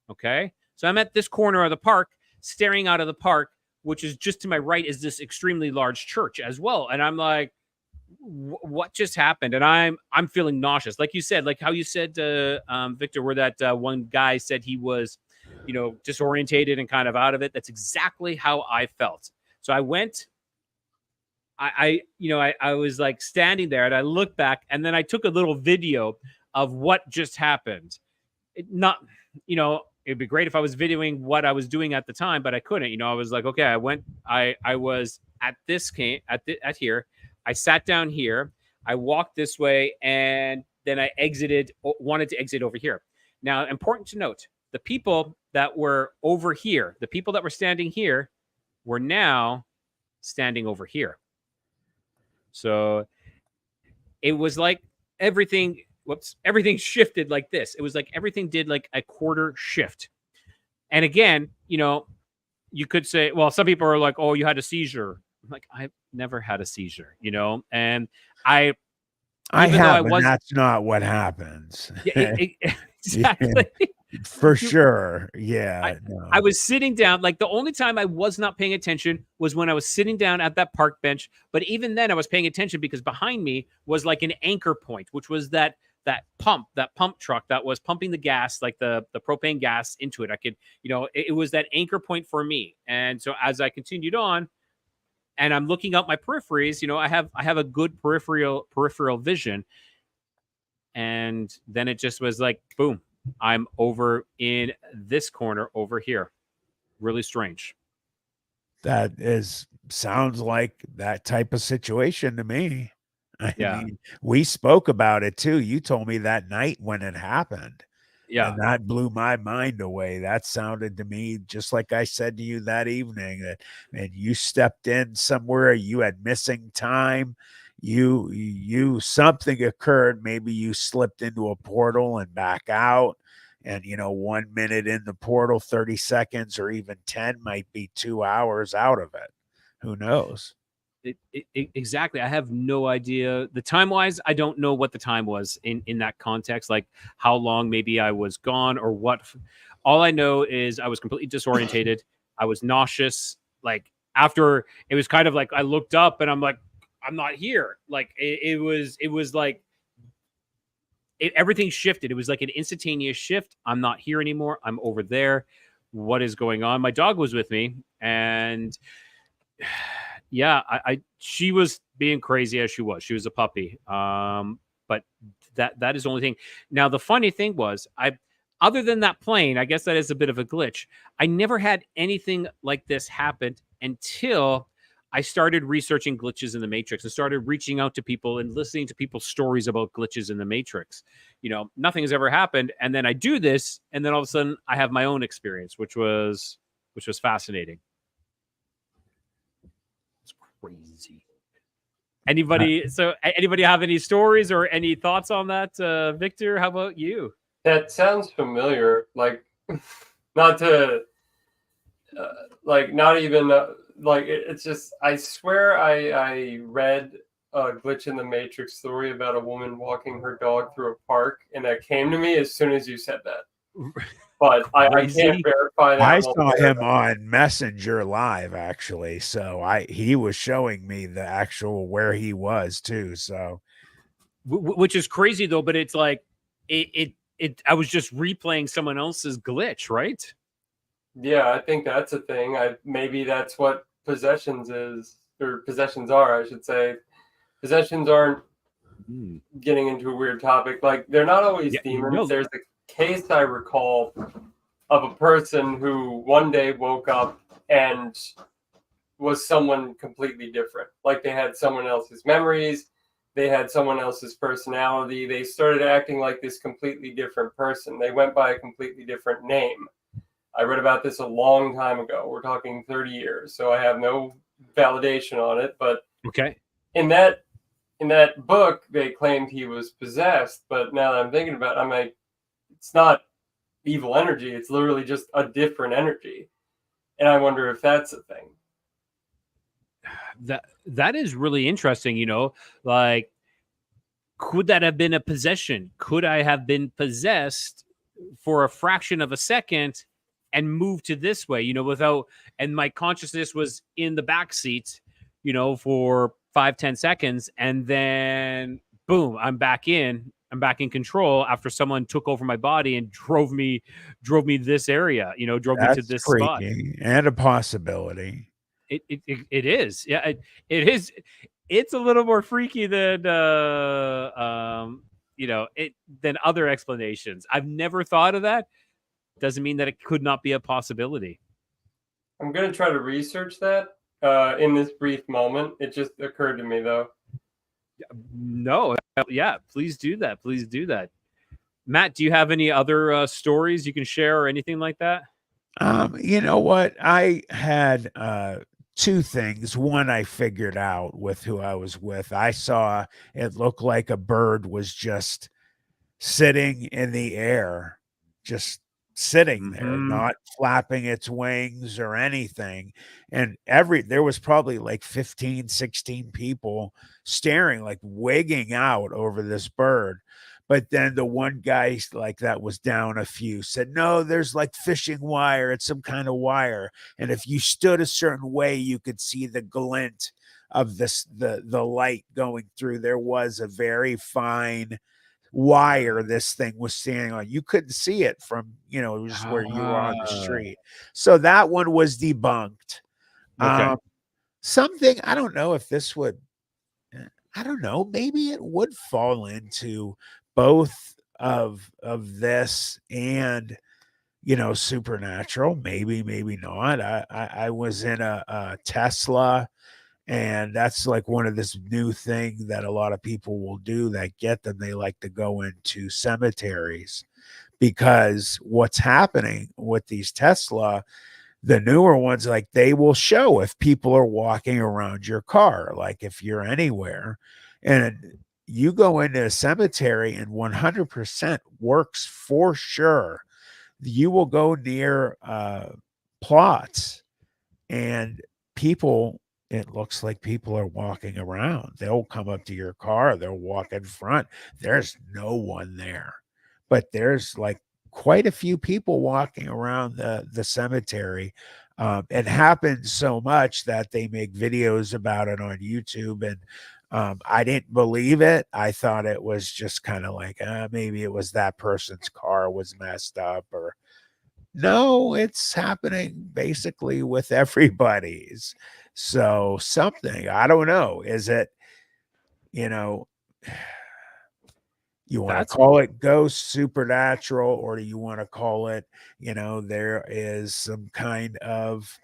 Okay. So I'm at this corner of the park, staring out of the park, which is just to my right is this extremely large church as well. And I'm like, what just happened? And I'm feeling nauseous. Like you said, like how you said, Victor, where that one guy said he was, disorientated and kind of out of it. That's exactly how I felt. So I went, I was like standing there, and I looked back, and then I took a little video of what just happened. It'd be great if I was videoing what I was doing at the time, but I couldn't. I was like, okay, I was at at here. I sat down here. I walked this way, and then I wanted to exit over here. Now, important to note, the people that were over here, the people that were standing here, were now standing over here. So it was like everything shifted like this. It was like everything did like a quarter shift. And again, you could say, well, some people are like, oh, you had a seizure. I'm like, I've never had a seizure, and I have, and that's not what happens. Exactly. For sure. Yeah. I was sitting down. Like the only time I was not paying attention was when I was sitting down at that park bench. But even then I was paying attention because behind me was like an anchor point, which was that pump truck that was pumping the gas, like the propane gas into it. I could, it was that anchor point for me. And so as I continued on, and I'm looking up my peripheries, I have a good peripheral vision. And then it just was like, boom, I'm over in this corner over here. Really strange. That sounds like that type of situation to me. I mean, we spoke about it too. You told me that night when it happened. Yeah. And that blew my mind away. That sounded to me just like I said to you that evening that, man, you stepped in somewhere, you had missing time. Something occurred. Maybe you slipped into a portal and back out. And, 1 minute in the portal, 30 seconds or even 10 might be 2 hours out of it. Who knows? Exactly. I have no idea. The time wise, I don't know what the time was in that context, like how long maybe I was gone or what. All I know is I was completely disorientated. I was nauseous. Like after it was kind of like I looked up and I'm like, I'm not here. Like it was like everything shifted. It was like an instantaneous shift. I'm not here anymore. I'm over there. What is going on? My dog was with me, and yeah, she was being crazy as she was. She was a puppy. But that is the only thing. Now, the funny thing was, other than that plane, I guess that is a bit of a glitch. I never had anything like this happen until I started researching glitches in the Matrix and started reaching out to people and listening to people's stories about glitches in the Matrix. Nothing has ever happened. And then I do this, and then all of a sudden I have my own experience, which was fascinating. It's crazy. Anybody have any stories or any thoughts on that? Victor, how about you? That sounds familiar. Like, not to, not even, it's just, I swear I read a glitch in the Matrix story about a woman walking her dog through a park, and that came to me as soon as you said that. But I can't verify that. I saw him on Messenger Live, actually. So he was showing me the actual where he was too. So, which is crazy though. But it's like I was just replaying someone else's glitch, right? Yeah, I think that's a thing. Maybe that's what possessions are. I should say, possessions aren't getting into a weird topic. Like, they're not always demons. There's a case I recall of a person who one day woke up and was someone completely different. Like, they had someone else's memories, they had someone else's personality, they started acting like this completely different person. They went by a completely different name. I read about this a long time ago. We're talking 30 years, so I have no validation on it, but okay. In that book they claimed he was possessed, but now that I'm thinking about it, I'm like, it's not evil energy, it's literally just a different energy. And I wonder if that's a thing. That is really interesting. Like, could that have been a possession? Could I have been possessed for a fraction of a second and moved to this way, and my consciousness was in the back seat, for 5-10 seconds, and then boom, I'm back in control after someone took over my body and drove me this area, drove me to this spot. And a possibility. It is. Yeah, it is. It's a little more freaky than than other explanations. I've never thought of that. Doesn't mean that it could not be a possibility. I'm going to try to research that in this brief moment. It just occurred to me, though. No, yeah, please do that. Please do that. Matt, do you have any other stories you can share or anything like that? You know what? I had two things. One, I figured out with who I was with. I saw it looked like a bird was just sitting in the air, just sitting there, not flapping its wings or anything. And there was probably like 15, 16 people staring, like wigging out over this bird. But then the one guy like that was down a few said, no, there's like fishing wire. It's some kind of wire. And if you stood a certain way, you could see the glint of the light going through. There was a very fine wire this thing was standing on. You couldn't see it from, it was where you were on the street. So that one was debunked. Okay. Something, I don't know if this would, I don't know, maybe it would fall into both of this and, supernatural. Maybe not. I was in a Tesla, and that's like one of this new thing that a lot of people will do that get them. They like to go into cemeteries, because what's happening with these Tesla, the newer ones, like they will show if people are walking around your car, like if you're anywhere and you go into a cemetery, and 100% works for sure. You will go near plots, and people, it looks like people are walking around. They'll come up to your car, they'll walk in front. There's no one there, but there's like quite a few people walking around the cemetery. It happens so much that they make videos about it on YouTube. And I didn't believe it. I thought it was just kind of like, maybe it was that person's car was messed up, or no, it's happening basically with everybody's. So something, I don't know. Is it, you want to call it ghost, supernatural, or do you want to call it, there is some kind of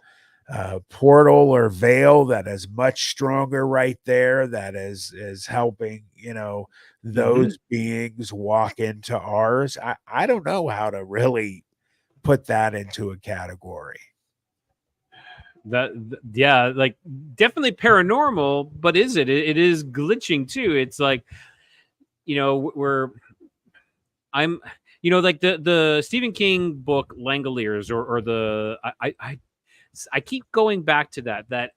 portal or veil that is much stronger right there, that is helping, you know, those beings walk into ours. I don't know how to really put that into a category. Yeah, like definitely paranormal, but is it is glitching too. It's like, you know, I'm, you know, like the Stephen King book Langoliers, or the I keep going back to that,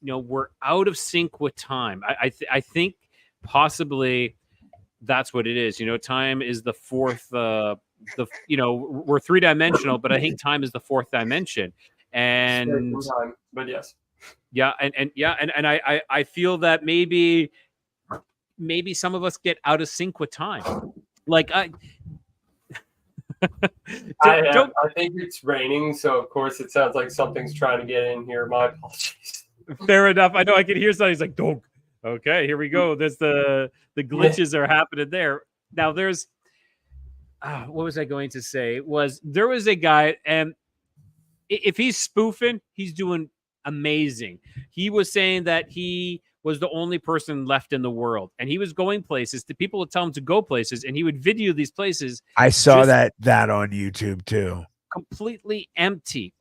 you know, we're out of sync with time. I think possibly that's what it is. You know, time is the fourth, you know, we're three-dimensional, but I think time is the fourth dimension. And time, but yes, yeah, and I feel that maybe some of us get out of sync with time. Like I think it's raining, so of course it sounds like something's trying to get in here. My apologies. Fair enough. I know I can hear something. He's like, "Dog." Okay, here we go. There's the glitches are happening there. Now there's what was I going to say? There was a guy, and if he's spoofing, he's doing amazing. He was saying that he was the only person left in the world, and he was going places. The people would tell him to go places, and he would video these places. I saw that on YouTube too. Completely empty,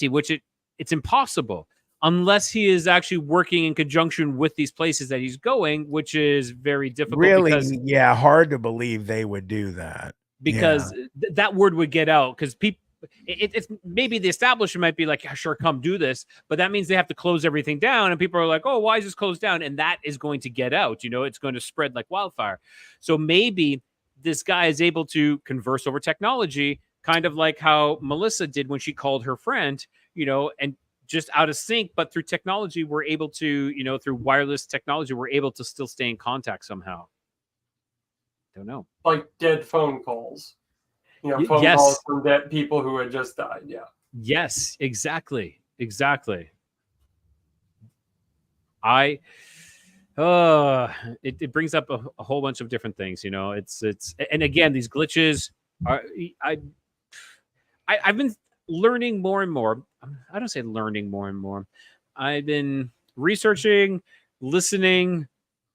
which it's impossible unless he is actually working in conjunction with these places that he's going, which is very difficult. Really, yeah, hard to believe they would do that. Because that word would get out, because people, it's maybe the establishment might be like, yeah, sure, come do this, but that means they have to close everything down, and people are like, oh, why is this closed down? And that is going to get out, you know, it's going to spread like wildfire. So maybe this guy is able to converse over technology, kind of like how Melissa did when she called her friend, you know, and just out of sync, but through technology, we're able to, you know, through wireless technology, we're able to still stay in contact somehow. Don't know. Like dead phone calls. You know, phone calls from dead people who had just died. Yeah. Yes, exactly. It brings up a whole bunch of different things, you know. It's and again, these glitches are I've been learning more and more. I don't say learning more and more. I've been researching, listening,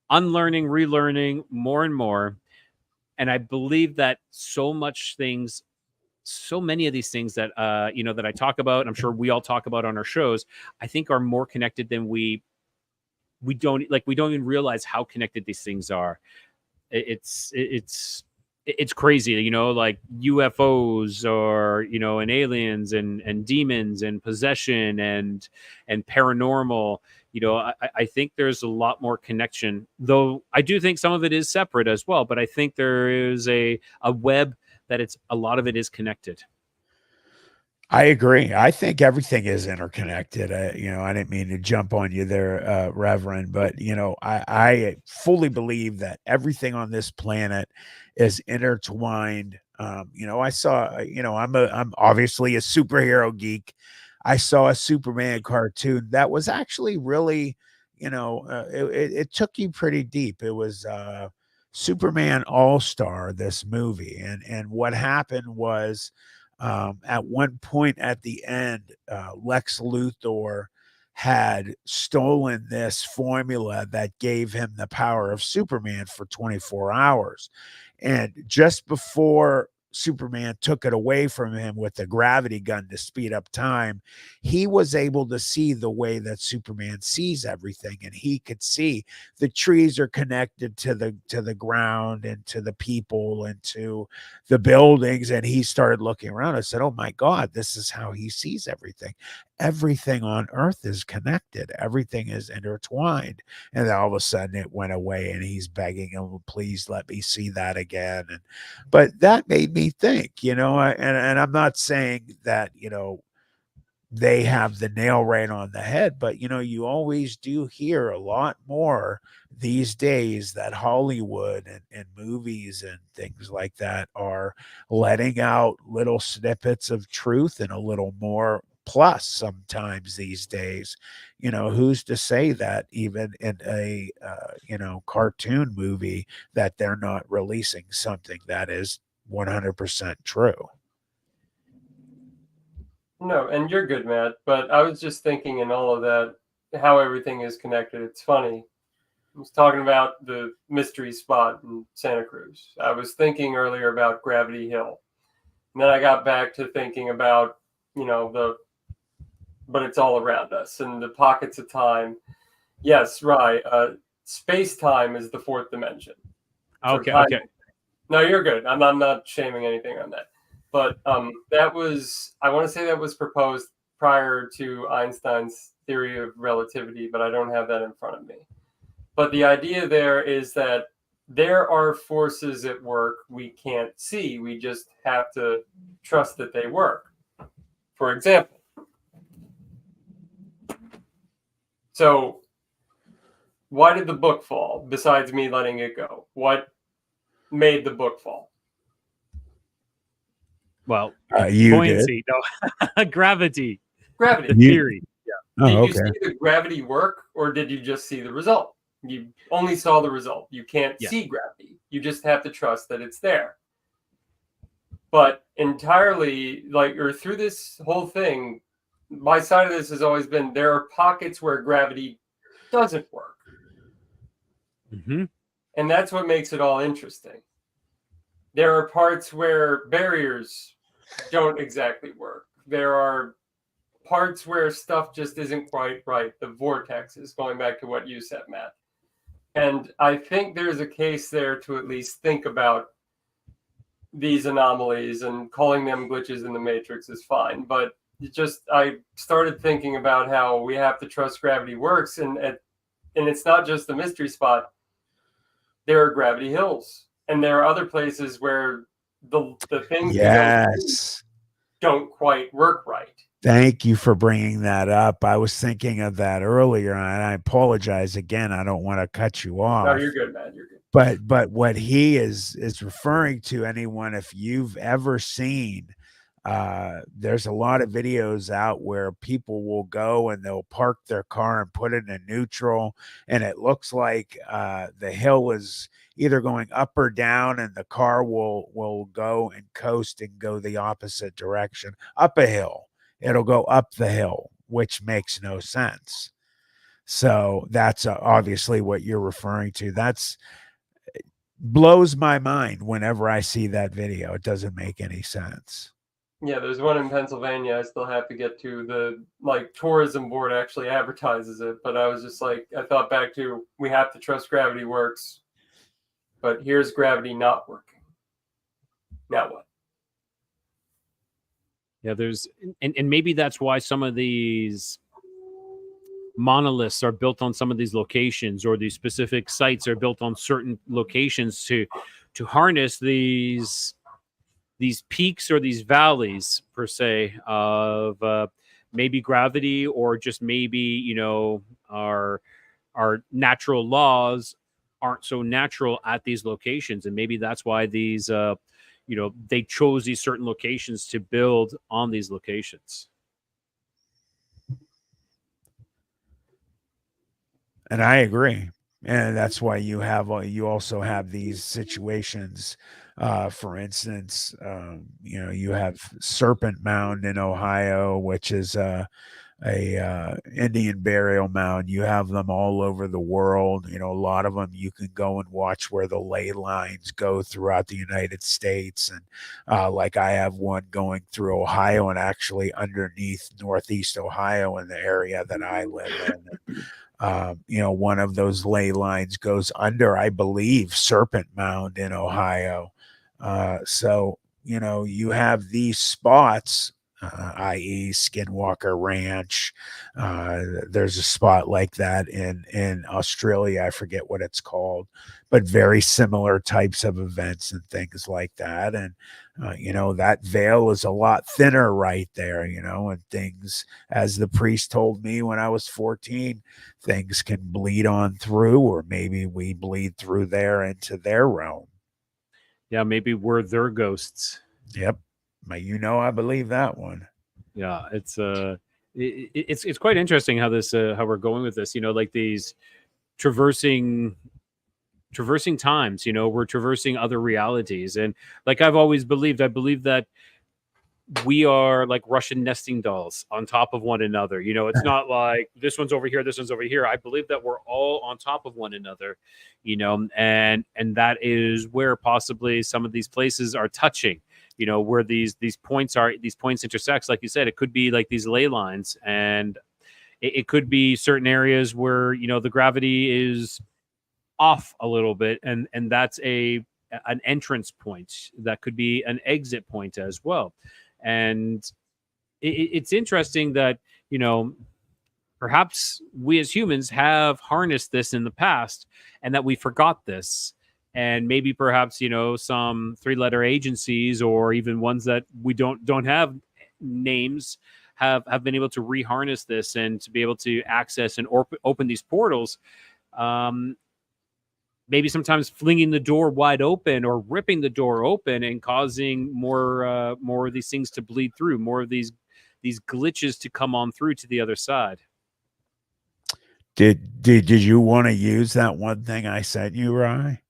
unlearning, relearning more and more. And I believe that so many of these things that you know, that I talk about, and I'm sure we all talk about on our shows, I think are more connected than we don't even realize how connected these things are. It's crazy, you know, like UFOs, or, you know, and aliens and demons and possession and paranormal. You know, I think there's a lot more connection, though I do think some of it is separate as well. But I think there is a web that a lot of it is connected. I agree. I think everything is interconnected. You know, I didn't mean to jump on you there, Reverend, but, you know, I fully believe that everything on this planet is intertwined. You know, I saw, you know, I'm obviously a superhero geek. I saw a Superman cartoon that was actually really, you know, it took you pretty deep. It was Superman All-Star, this movie. And what happened was, at one point at the end, Lex Luthor had stolen this formula that gave him the power of Superman for 24 hours. And just before Superman took it away from him with the gravity gun to speed up time, he was able to see the way that Superman sees everything, and he could see the trees are connected to the ground and to the people and to the buildings. And he started looking around and said, oh my God, this is how he sees everything. Everything on earth is connected. Everything is intertwined. And then all of a sudden it went away, and he's begging him, please let me see that again. But that made me think, you know, and I'm not saying that, you know, they have the nail right on the head, but, you know, you always do hear a lot more these days that Hollywood and movies and things like that are letting out little snippets of truth and a little more plus sometimes these days. You know, who's to say that even in a you know, cartoon movie, that they're not releasing something that is 100% true? No, and you're good, Matt. But I was just thinking in all of that, how everything is connected. It's funny. I was talking about the mystery spot in Santa Cruz. I was thinking earlier about Gravity Hill. And then I got back to thinking about, but it's all around us and the pockets of time. Yes, right. Space-time is the fourth dimension. Okay, time. okay. No, you're good. I'm not shaming anything on that. But that was, I want to say that was proposed prior to Einstein's theory of relativity, but I don't have that in front of me. But the idea there is that there are forces at work we can't see. We just have to trust that they work. For example, so why did the book fall besides me letting it go? What made the book fall? Well, You buoyancy, no, gravity, Gravity. the theory. Oh, Did you okay. see the gravity work, or did you just see the result? You only saw the result. You can't Yeah. see gravity. You just have to trust that it's there. But entirely, or through this whole thing, my side of this has always been there are pockets where gravity doesn't work. Mm-hmm. And that's what makes it all interesting. There are parts where barriers don't exactly work. There are parts where stuff just isn't quite right. The vortexes, going back to what you said, Matt. And I think there's a case there to at least think about these anomalies, and calling them glitches in the matrix is fine. But I started thinking about how we have to trust gravity works. And it's not just the mystery spot. There are gravity hills. And there are other places where the things Yes. don't quite work right. Thank you for bringing that up. I was thinking of that earlier, and I apologize again. I don't want to cut you off. No, you're good, man. You're good. But what he is referring to, anyone, if you've ever seen, there's a lot of videos out where people will go and they'll park their car and put it in neutral, and it looks like the hill is either going up or down, and the car will go and coast and go the opposite direction. Up a hill, it'll go up the hill, which makes no sense. So that's obviously what you're referring to. That's blows my mind whenever I see that video. It doesn't make any sense. Yeah, there's one in Pennsylvania I still have to get to. The tourism board actually advertises it, but I was just I thought back to, we have to trust gravity works, but here's gravity not working. Now what? Yeah, there's and maybe that's why some of these monoliths are built on some of these locations, or these specific sites are built on certain locations to harness these peaks or these valleys per se of maybe gravity, or just maybe our natural laws aren't so natural at these locations, and maybe that's why these they chose these certain locations to build on these locations. And I agree. And that's why you also have these situations. For instance, you have Serpent Mound in Ohio, which is a Indian burial mound. You have them all over the world. A lot of them you can go and watch where the ley lines go throughout the United States. And like I have one going through Ohio, and actually underneath Northeast Ohio in the area that I live in. One of those ley lines goes under, I believe, Serpent Mound in Ohio. So you have these spots, i.e. Skinwalker Ranch. There's a spot like that in Australia. I forget what it's called, but very similar types of events and things like that. And, that veil is a lot thinner right there, and things, as the priest told me when I was 14, things can bleed on through, or maybe we bleed through there into their realm. Yeah, maybe we're their ghosts. Yep. I believe that one. Yeah, it's quite interesting how how we're going with this. Like these traversing times. We're traversing other realities, and like I've always believed, I believe that we are like Russian nesting dolls on top of one another. You know, it's not like this one's over here, this one's over here. I believe that we're all on top of one another, you know, and that is where possibly some of these places are touching, you know, where these points intersect. Like you said, it could be like these ley lines, and it could be certain areas where, you know, the gravity is off a little bit, and that's an entrance point. That could be an exit point as well. And it's interesting that, you know, perhaps we as humans have harnessed this in the past and that we forgot this. And maybe perhaps, you know, some 3-letter agencies or even ones that we don't have names have been able to reharness this and to be able to access and open these portals. Maybe sometimes flinging the door wide open or ripping the door open and causing more of these things to bleed through, more of these glitches to come on through to the other side. Did you want to use that one thing I sent you, Rye?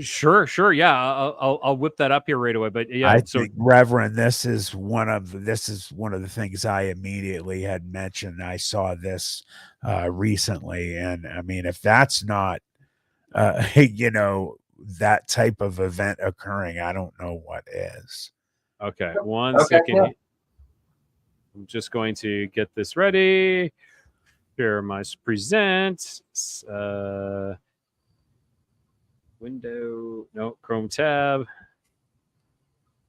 Sure. Yeah. I'll whip that up here right away. But yeah, I think, Reverend, this is one of the things I immediately had mentioned. I saw this recently, and I mean, if that's not you know, that type of event occurring, I don't know what is. Okay, one second. Yeah. I'm just going to get this ready. Share my present. Window, no, Chrome tab.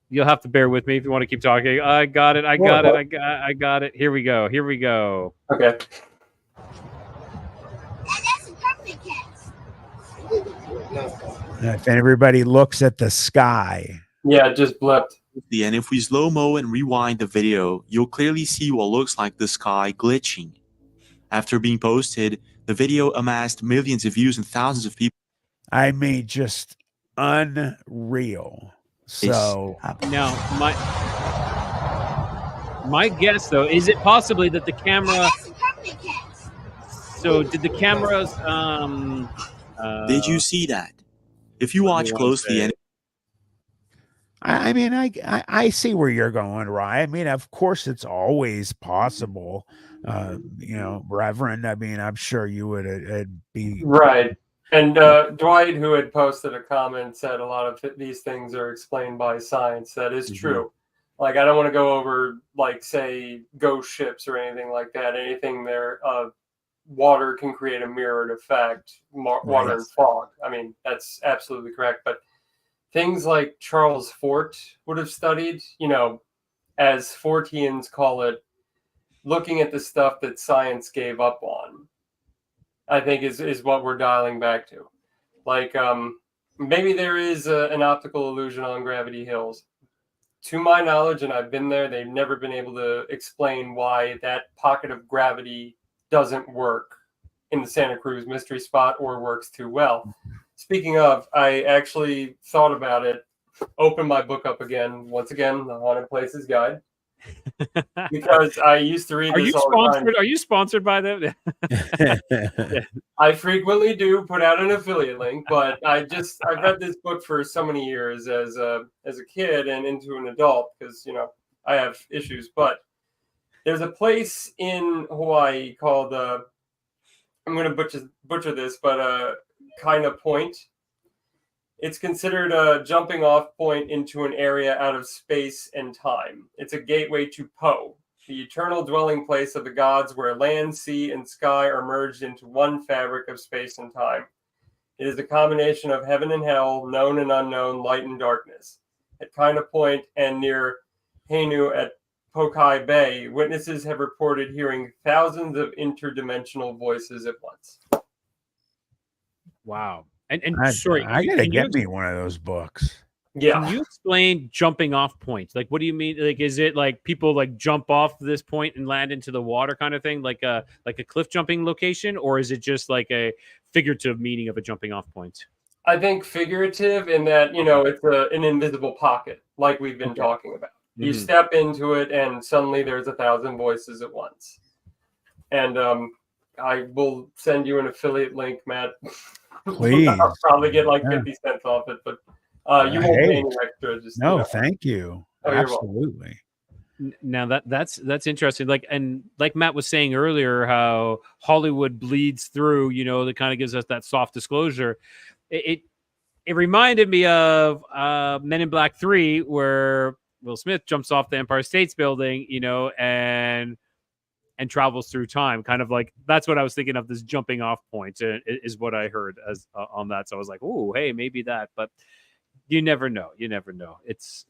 You'll have to bear with me if you want to keep talking. I got it. I got it. Here we go. Okay. If everybody looks at the sky. Yeah, it just blipped. And if we slow-mo and rewind the video, you'll clearly see what looks like the sky glitching. After being posted, the video amassed millions of views and thousands of people. I mean, just unreal. So now my guess, though, is it possibly that the camera... So did the cameras... Did you see that? If you watch closely, I mean, I see where you're going, Ryan. I mean, of course, it's always possible, you know, Reverend. I mean, I'm sure you would be right. And Dwight, who had posted a comment, said a lot of these things are explained by science. That is true. Like, I don't want to go over, like, say, ghost ships or anything like that. Anything there. Water can create a mirrored effect, water and fog. I mean, that's absolutely correct. But things like Charles Fort would have studied, you know, as Fortians call it, looking at the stuff that science gave up on, I think is what we're dialing back to. Like, maybe there is an optical illusion on Gravity Hills. To my knowledge, and I've been there, they've never been able to explain why that pocket of gravity doesn't work in the Santa Cruz mystery spot or works too well. Speaking of, I actually thought about it, opened my book up again, once again, the Haunted Places Guide, because I used to read this all the time. Are you sponsored by them? I frequently do put out an affiliate link, but I've read this book for so many years as a kid and into an adult because, you know, I have issues, but there's a place in Hawaii called, I'm going to butcher this, but Kaina Point. It's considered a jumping off point into an area out of space and time. It's a gateway to Po, the eternal dwelling place of the gods where land, sea, and sky are merged into one fabric of space and time. It is a combination of heaven and hell, known and unknown, light and darkness. At Kaina Point and near Hainu at Pokai Bay, witnesses have reported hearing thousands of interdimensional voices at once. Wow. And sorry, I gotta get me one of those books. Yeah. Can you explain jumping off point? Like, what do you mean? Like, is it like people like jump off this point and land into the water kind of thing, like a cliff jumping location, or is it just like a figurative meaning of a jumping off point? I think figurative in that, you know, it's an invisible pocket, like we've been talking about. You step into it, and suddenly there's 1,000 voices at once. And I will send you an affiliate link, Matt. Please. I'll probably get like 50 cents off it, but you won't pay any extra. Just, no, thank you. Oh, you're welcome. Absolutely. Now that's interesting. Like, and like Matt was saying earlier, how Hollywood bleeds through, that kind of gives us that soft disclosure. It reminded me of Men in Black 3, where Will Smith jumps off the Empire State Building, and travels through time. Kind of like, that's what I was thinking of, this jumping off point is what I heard as on that. So I was like, oh, hey, maybe that, but you never know. It's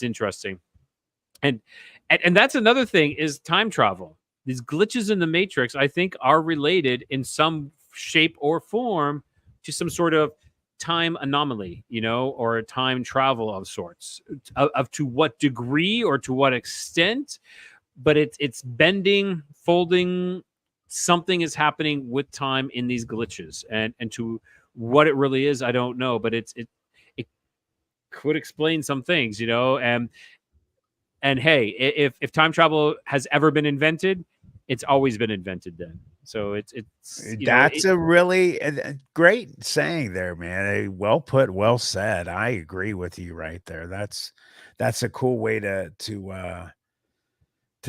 interesting. And that's another thing, is time travel. These glitches in the Matrix, I think, are related in some shape or form to some sort of time anomaly, or a time travel of sorts. Of to what degree or to what extent, but it's bending, folding. Something is happening with time in these glitches, and to what it really is, I don't know, but it could explain some things, and hey, if time travel has ever been invented, it's always been invented then. So it's That's a really great saying there, man. Well put, well said. I agree with you right there. That's a cool way to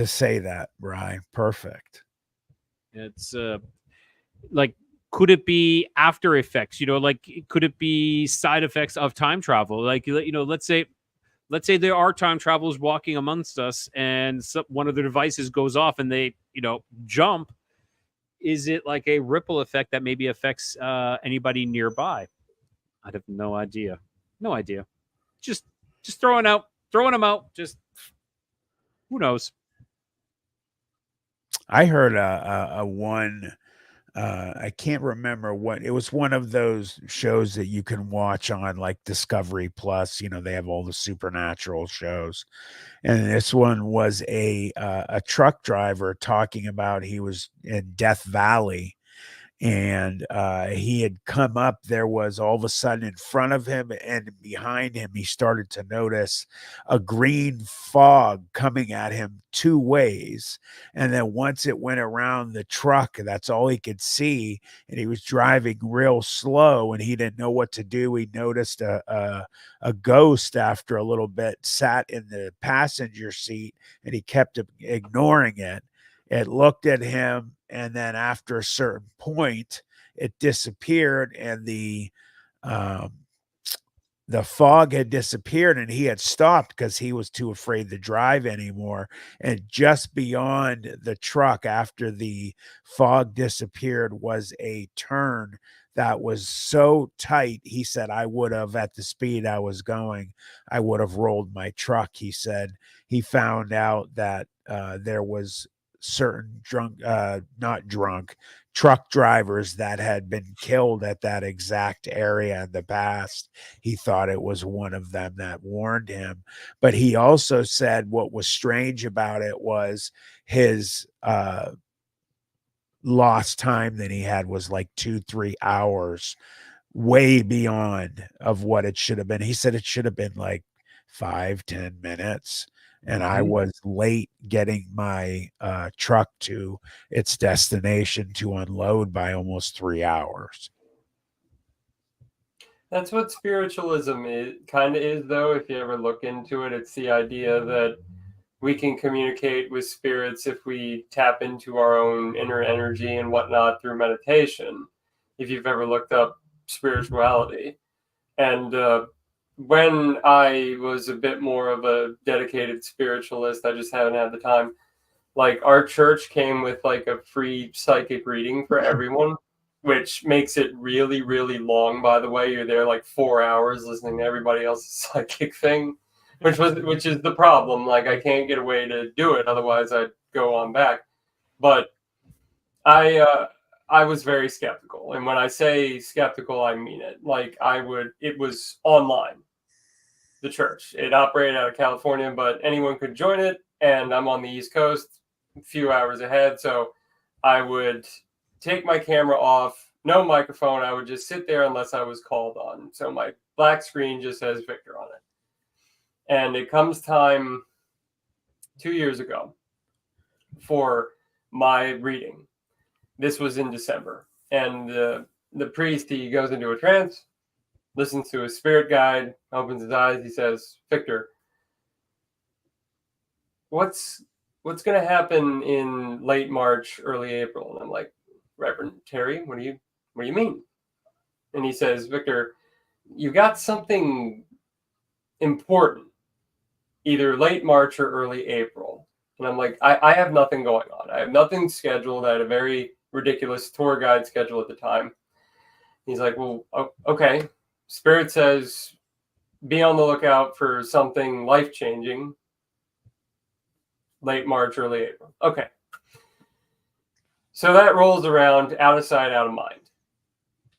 say that, Rye. Perfect. It's like, could it be after effects? Like, could it be side effects of time travel? Like, let's say there are time travelers walking amongst us, and one of the devices goes off, and they jump. Is it like a ripple effect that maybe affects anybody nearby? I have no idea. Just throwing them out. Just, who knows? I heard a one. I can't remember what it was. One of those shows that you can watch on like Discovery Plus. They have all the supernatural shows, and this one was a truck driver talking about he was in Death Valley, and he had come up. There was all of a sudden in front of him and behind him, he started to notice a green fog coming at him two ways, and then once it went around the truck, that's all he could see, and he was driving real slow, and he didn't know what to do. He noticed a ghost after a little bit sat in the passenger seat, and he kept ignoring it. It looked at him, and then after a certain point, it disappeared, and the fog had disappeared, and he had stopped because he was too afraid to drive anymore. And just beyond the truck, after the fog disappeared, was a turn that was so tight. He said, I would have, at the speed I was going, I would have rolled my truck. He said he found out that there was certain not drunk truck drivers that had been killed at that exact area in the past. He thought it was one of them that warned him. But he also said what was strange about it was his lost time that he had was like 2-3 hours, way beyond of what it should have been. He said it should have been like 5-10 minutes, and I was late getting my truck to its destination to unload by almost 3 hours. That's what spiritualism kind of is, though. If you ever look into it, it's the idea that we can communicate with spirits if we tap into our own inner energy and whatnot through meditation. If you've ever looked up spirituality. And when I was a bit more of a dedicated spiritualist, I just haven't had the time. Like, our church came with like a free psychic reading for everyone, which makes it really, really long, by the way. You're there like 4 hours listening to everybody else's psychic thing, which is the problem. Like, I can't get away to do it, otherwise I'd go on back. But I was very skeptical. And when I say skeptical, I mean it. Like, it was online, the church. It operated out of California, but anyone could join it. And I'm on the East Coast, a few hours ahead. So I would take my camera off, no microphone. I would just sit there unless I was called on. So my black screen just says Victor on it. And it comes time 2 years ago for my reading. This was in December. And the priest, he goes into a trance, listens to his spirit guide, opens his eyes. He says, Victor, what's going to happen in late March, early April? And I'm like, Reverend Terry, what do you mean? And he says, Victor, you got something important, either late March or early April. And I'm like, I have nothing going on. I have nothing scheduled. I had a very ridiculous tour guide schedule at the time. He's like, well, okay. Spirit says, be on the lookout for something life-changing late March, early April. Okay. So that rolls around, out of sight, out of mind.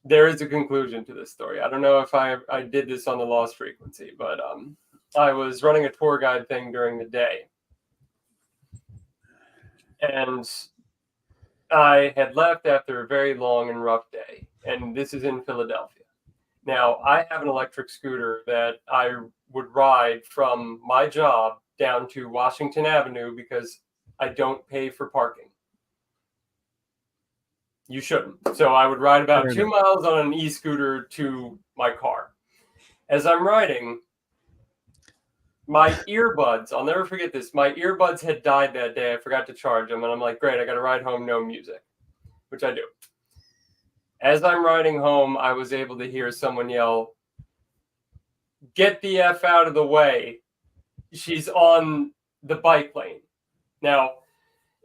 There is a conclusion to this story. I don't know if I did this on the Lost Frequency, but I was running a tour guide thing during the day. And I had left after a very long and rough day. And this is in Philadelphia. Now, I have an electric scooter that I would ride from my job down to Washington Avenue because I don't pay for parking. You shouldn't. So I would ride about 2 miles on an e-scooter to my car. As I'm riding, my earbuds, I'll never forget this, my earbuds had died that day. I forgot to charge them. And I'm like, great, I got to ride home, no music, which I do. As I'm riding home, I was able to hear someone yell, get the F out of the way. She's on the bike lane. Now,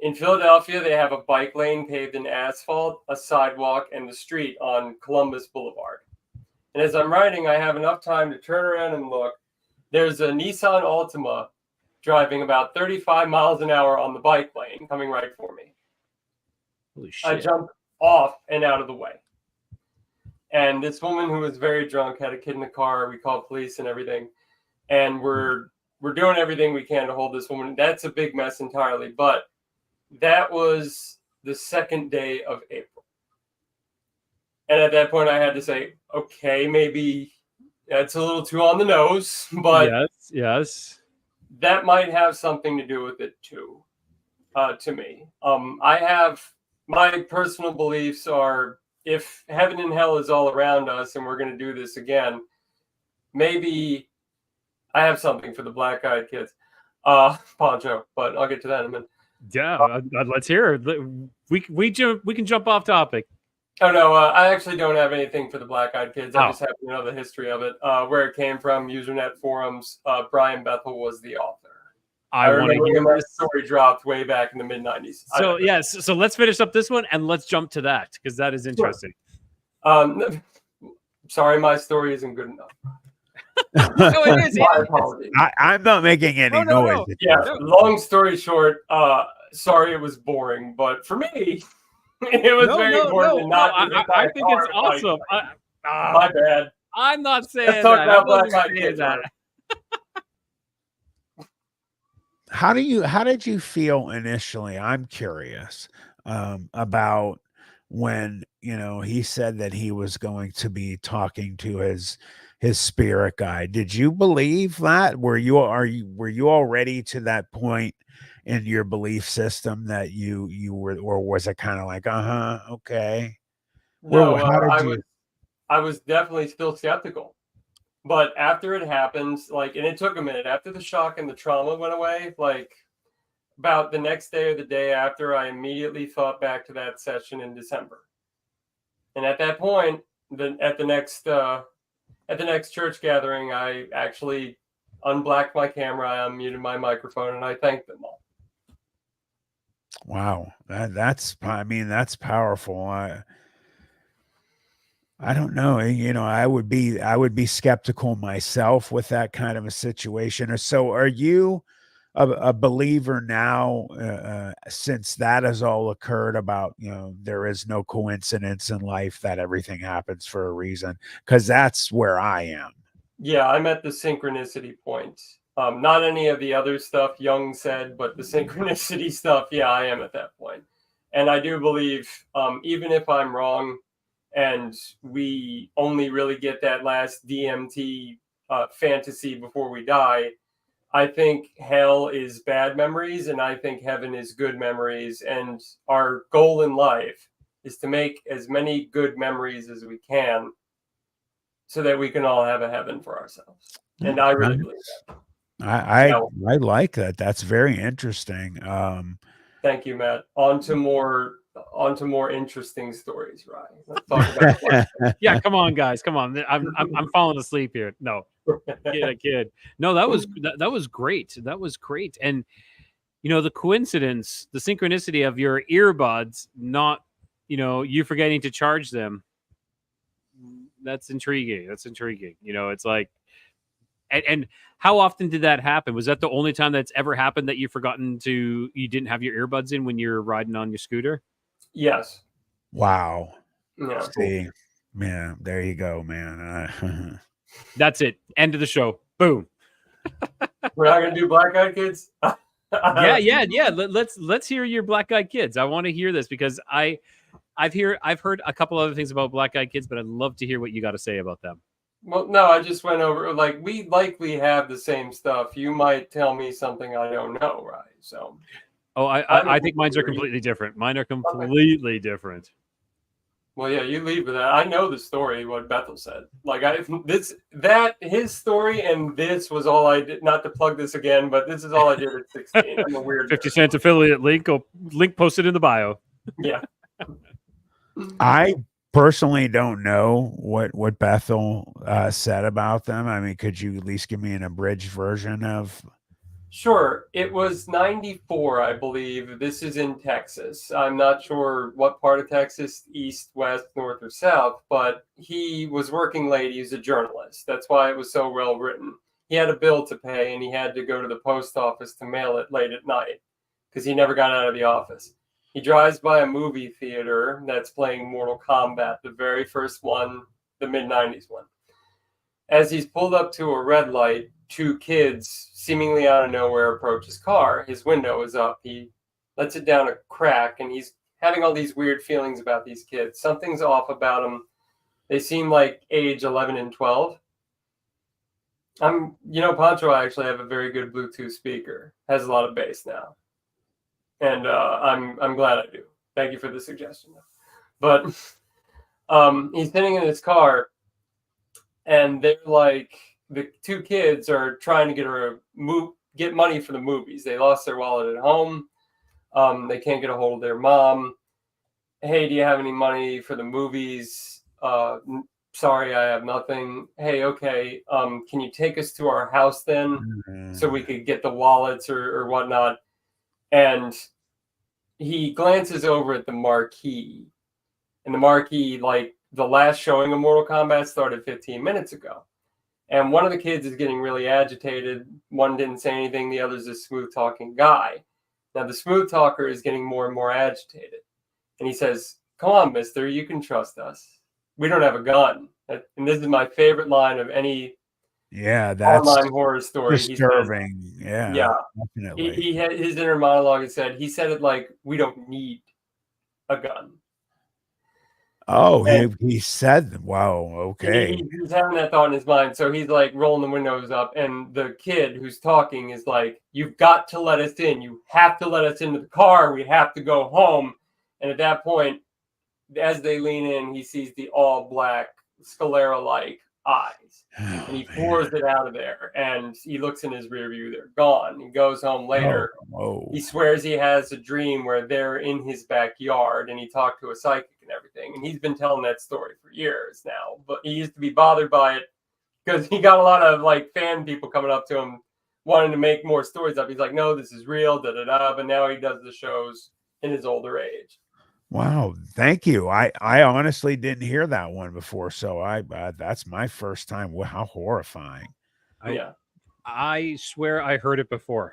in Philadelphia, they have a bike lane paved in asphalt, a sidewalk, and the street on Columbus Boulevard. And as I'm riding, I have enough time to turn around and look. There's a Nissan Altima driving about 35 miles an hour on the bike lane coming right for me. Holy shit. I jump off and out of the way. And this woman who was very drunk had a kid in the car. We called police and everything. And we're doing everything we can to hold this woman. That's a big mess entirely. But that was the second day of April. And at that point, I had to say, okay, maybe that's a little too on the nose. But yes. That might have something to do with it, too, to me. I have my personal beliefs are, if heaven and hell is all around us and we're going to do this again, maybe I have something for the black-eyed kids. Poncho, but I'll get to that in a minute. Yeah, let's hear it. We can jump off topic. Oh, no, I actually don't have anything for the black-eyed kids. I just happen to know the history of it, where it came from, Usernet forums. Brian Bethel was the author. I remember when that story dropped way back in the mid-90s. So, yes, so let's finish up this one, and let's jump to that, because that is interesting. Sure. Sorry, my story isn't good enough. No, it is. My apologies. I'm not making any noise. Yeah, long story short, sorry it was boring, but for me, it was very important. I think it's awesome. My bad. I'm not saying Let's talk that. about black-eyed kids. How did you feel initially? I'm curious about when, he said that he was going to be talking to his spirit guide. Did you believe that? Were you already to that point in your belief system that you were, or was it kind of like, okay? No, I was definitely still skeptical. But after it happens, and it took a minute, after the shock and the trauma went away, about the next day or the day after, I immediately thought back to that session in December. And at that point, at the next church gathering, I actually unblacked my camera, I unmuted my microphone, and I thanked them all. Wow, that's powerful. I don't know. I would be skeptical myself with that kind of a situation. Or so, are you a believer now, since that has all occurred about, there is no coincidence in life, that everything happens for a reason? Because that's where I am. Yeah, I'm at the synchronicity point. Not any of the other stuff Jung said, but the synchronicity stuff, yeah, I am at that point. And I do believe, even if I'm wrong, and we only really get that last DMT fantasy before we die, I think hell is bad memories, and I think heaven is good memories. And our goal in life is to make as many good memories as we can so that we can all have a heaven for ourselves. And I really believe that. I No. I like that. That's very interesting. Thank you, Matt. On to more interesting stories, Ryan. Let's talk about Black Yeah, come on, guys, come on. I'm falling asleep here. No, kid. No, that was great. That was great. And the coincidence, the synchronicity of your earbuds not, you forgetting to charge them. That's intriguing. It's like, and how often did that happen? Was that the only time that's ever happened that you didn't have your earbuds in when you're riding on your scooter? Yes. Wow. Yeah. See, man, there you go, man. That's it. End of the show. Boom. We're not gonna do Black Eyed Kids. Yeah. Let's hear your Black Eyed Kids. I want to hear this because I've heard a couple other things about Black Eyed Kids, but I'd love to hear what you got to say about them. Well, no, I just went over, like, we likely have the same stuff. You might tell me something I don't know, right? So. Oh, I think mine are completely different. Mine are completely different. Well, yeah, you leave with that. I know the story, what Bethel said. Like, his story and this was all I did, not to plug this again, but this is all I did at 16. I'm a weird 50 cent affiliate link posted in the bio. Yeah. I personally don't know what Bethel said about them. I mean, could you at least give me an abridged version of? Sure. It was 94, I believe. This is in Texas. I'm not sure what part of Texas, east, west, north, or south, but he was working late. He was a journalist. That's why it was so well written. He had a bill to pay, and he had to go to the post office to mail it late at night because he never got out of the office. He drives by a movie theater that's playing Mortal Kombat, the very first one, the mid-90s one. As he's pulled up to a red light, two kids seemingly out of nowhere approach his car. His window is up. He lets it down a crack, and he's having all these weird feelings about these kids. Something's off about them. They seem like age 11 and 12. Pancho, I actually have a very good Bluetooth speaker. Has a lot of bass now. And I'm glad I do. Thank you for the suggestion. But he's sitting in his car, and they're like, the two kids are trying to get money for the movies. They lost their wallet at home. They can't get a hold of their mom. Hey, do you have any money for the movies? Sorry, I have nothing. Hey, okay. Can you take us to our house then, so we could get the wallets or whatnot? And he glances over at the marquee, and the marquee, like, the last showing of Mortal Kombat started 15 minutes ago. And one of the kids is getting really agitated. One didn't say anything. The other's a smooth talking guy. Now the smooth talker is getting more and more agitated. And he says, "Come on, mister, you can trust us. We don't have a gun." And this is my favorite line of any that's online horror story. disturbing. He said, yeah, definitely. He had his inner monologue. He said it like, "We don't need a gun." Oh, he said, wow, okay. He's having that thought in his mind. So he's like rolling the windows up, and the kid who's talking is like, "You've got to let us in. You have to let us into the car. We have to go home." And at that point, as they lean in, he sees the all black sclera-like eyes. And he pours it out of there, and he looks in his rear view. They're gone. He goes home later. He swears he has a dream where they're in his backyard, and he talked to a psychic and everything. And he's been telling that story for years now, but he used to be bothered by it because he got a lot of like fan people coming up to him wanting to make more stories up. He's like, "No, this is real, da-da-da." But now he does the shows in his older age. Wow, thank you. I honestly didn't hear that one before, so that's my first time. How horrifying. I swear I heard it before.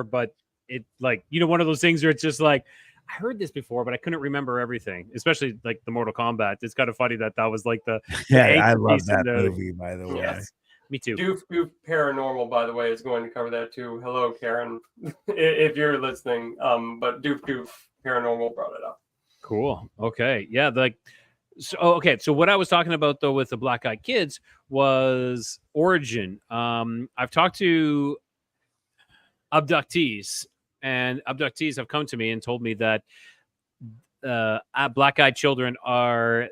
But it, like, one of those things where it's just like, I heard this before, but I couldn't remember everything, especially like the Mortal Kombat. It's kind of funny that was like the I love that movie, by the way. Yes. Me too. Doof Paranormal, by the way, is going to cover that too. Hello, Karen, if you're listening. But Doof Paranormal brought it up. Cool. Okay. Yeah. So what I was talking about though with the Black Eyed Kids was origin. I've talked to abductees, and abductees have come to me and told me that black-eyed children are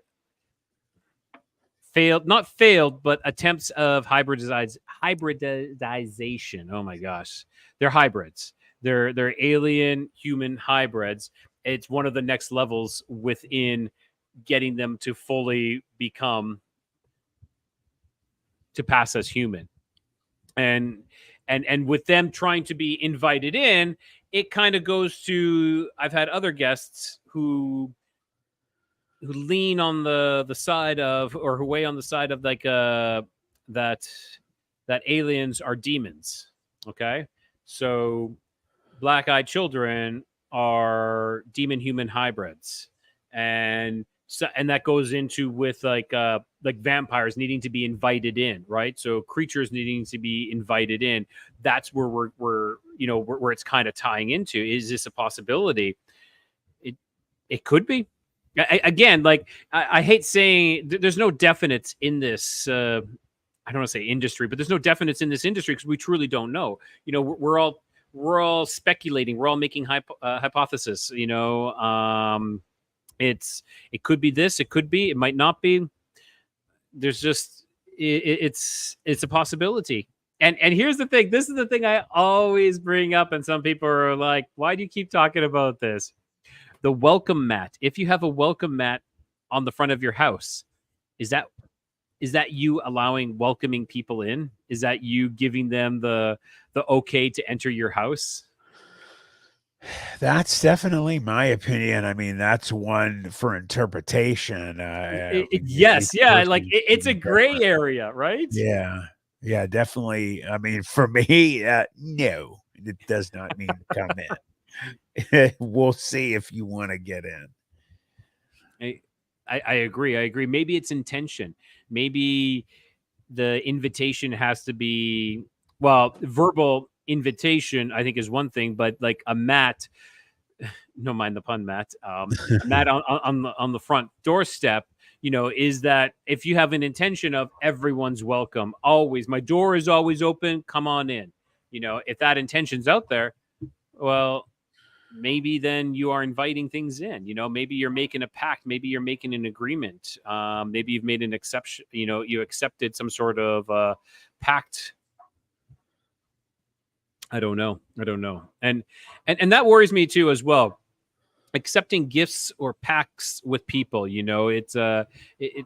not failed, but attempts of hybridization. Oh my gosh, they're hybrids. They're alien human hybrids. It's one of the next levels within getting them to fully become to pass as human. And with them trying to be invited in, it kind of goes to, I've had other guests who lean on the side of, or who weigh on the side of like that aliens are demons. Okay, so black-eyed children are demon human hybrids, and that goes into with like vampires needing to be invited in, right? So creatures needing to be invited in. That's where we're where it's kind of tying into. Is this a possibility? It could be. Again, like I hate saying there's no definites in this. I don't want to say industry, but there's no definites in this industry because we truly don't know. We're all speculating. We're all making hypothesis. It could be this. It could be. It might not be. There's just it's a possibility. And here's the thing. This is the thing I always bring up, and some people are like, "Why do you keep talking about this?" The welcome mat. If you have a welcome mat on the front of your house, is that you welcoming people in? Is that you giving them the okay to enter your house? That's definitely my opinion. I mean, that's one for interpretation. Yes, yeah, like it's a gray area, right? Yeah, definitely. I mean, for me, no, it does not mean come in. We'll see if you want to get in. I agree. Maybe it's intention. Maybe the invitation has to be, well, verbal invitation, I think, is one thing, but like a mat, no mind the pun, Matt, a mat on the front doorstep, is that if you have an intention of everyone's welcome, always, my door is always open, come on in. If that intention's out there, well, maybe then you are inviting things in. Maybe you're making a pact. Maybe you're making an agreement. Maybe you've made an exception. You accepted some sort of pact. I don't know. And that worries me too as well. Accepting gifts or pacts with people. It's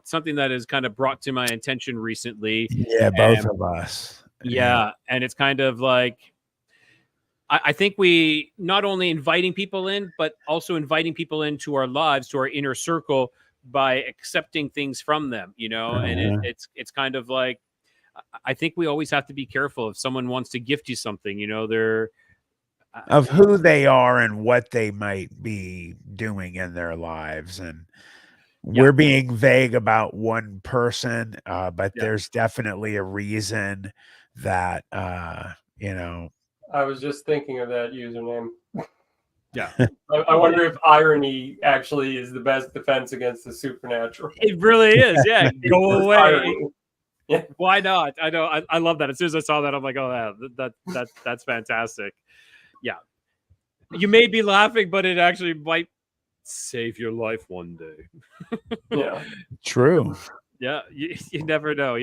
something that is kind of brought to my attention recently. Yeah, both of us. Yeah, and it's kind of like, I think we not only inviting people in, but also inviting people into our lives, to our inner circle, by accepting things from them, and it's kind of like, I think we always have to be careful if someone wants to gift you something, they're of who they are and what they might be doing in their lives. And we're being vague about one person, but there's definitely a reason that, I was just thinking of that username. Yeah. I wonder if irony actually is the best defense against the supernatural. It really is. Yeah. Go away. Yeah. Why not? I know. I love that. As soon as I saw that, I'm like, oh, that's fantastic. Yeah. You may be laughing, but it actually might save your life one day. Yeah. True. Yeah, you never know.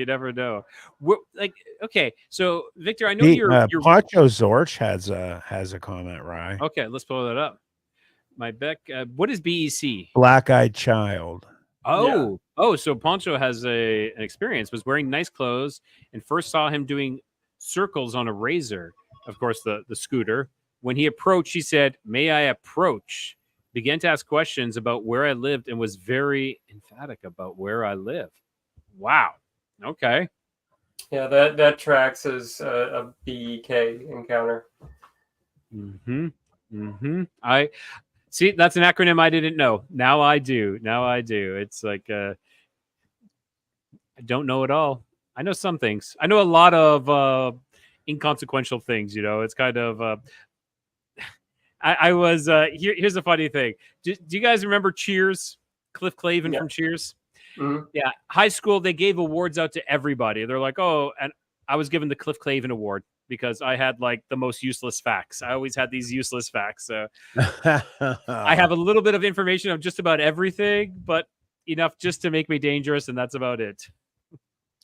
Okay, so Victor, I know you're Pacho Zorch has a comment, right? Okay, let's pull that up. My Beck, what is BEC? Black-eyed child. Oh, so Poncho has an experience. Was wearing nice clothes and first saw him doing circles on a razor. Of course, the scooter. When he approached, he said, "May I approach?" Began to ask questions about where I lived and was very emphatic about where I live. Wow. Okay. Yeah, that tracks as a BEK encounter. I see. That's an acronym I didn't know. Now I do. It's like I don't know it all. I know some things. I know a lot of inconsequential things. It's kind of. I was here's a funny thing. Do you guys remember Cheers? Cliff Clavin from Cheers. Mm-hmm. Yeah, high school, they gave awards out to everybody. They're like, oh, and I was given the Cliff Clavin Award because I had like the most useless facts. I always had these useless facts. So I have a little bit of information of just about everything, but enough just to make me dangerous, and that's about it.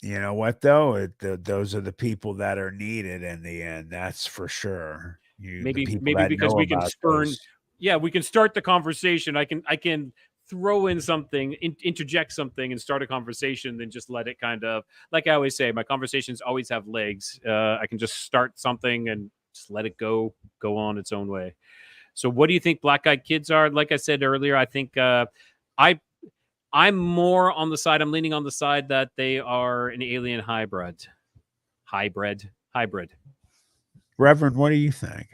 You know what though? Those are the people that are needed in the end. That's for sure. The Maybe people that because know we can about spurn. those. Yeah, we can start the conversation. I can throw in something, interject something, and start a conversation. Then just let it kind of, like I always say, my conversations always have legs. I can just start something and just let it go on its own way. So, what do you think black eyed kids are? Like I said earlier, I think I I'm more on the side. I'm leaning on the side that they are an alien hybrid. Hybrid. Reverend, what do you think?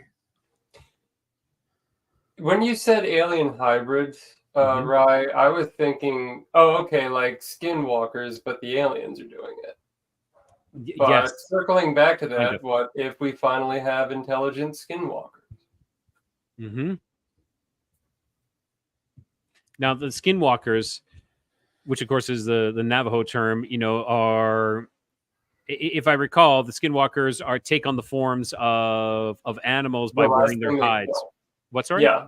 When you said alien hybrid, Mhm. Rye, I was thinking, oh, okay, like Skinwalkers, but the aliens are doing it. But Yes, circling back to kind of. that, what if we finally have intelligent Skinwalkers? Hmm. Now, the Skinwalkers, which of course is the Navajo term, are, if I recall, the Skinwalkers are take on the forms of animals The by last wearing their thing they hides. killed. What? Sorry. Yeah,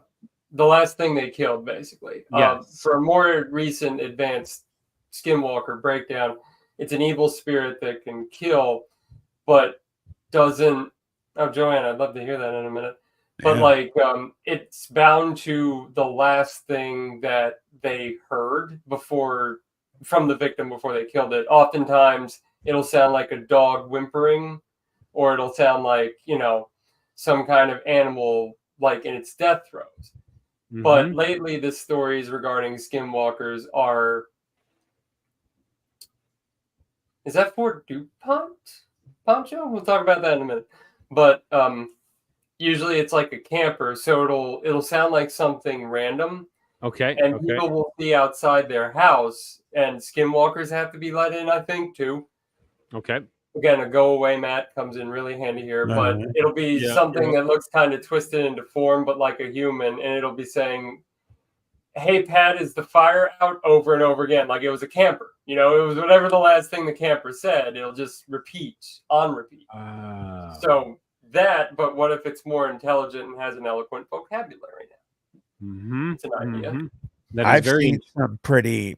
the last thing they killed, basically. Yes. For a more recent advanced Skinwalker breakdown, it's an evil spirit that can kill, but doesn't. Oh, Joanne, I'd love to hear that in a minute. But Yeah. it's bound to the last thing that they heard before from the victim before they killed it. Oftentimes, it'll sound like a dog whimpering, or it'll sound like some kind of animal like in its death throes. But Hmm. lately, the stories regarding skinwalkers are. Is that Fort DuPont? Poncho? We'll talk about that in a minute. But usually it's like a camper, so it'll sound like something random, Okay. and Okay. people will be outside their house, and skinwalkers have to be let in, I think, too. Okay. Again, a go away mat comes in really handy here, but Uh-huh. it'll be Yeah. something Yeah. that looks kind of twisted into form, but like a human, and it'll be saying, "Hey, Pat, is the fire out?" over and over again, like it was a camper. It was whatever the last thing the camper said. It'll just repeat on repeat. Oh. So that, but what if it's more intelligent and has an eloquent vocabulary now? Hmm. It's an idea. That is I've very. seen some pretty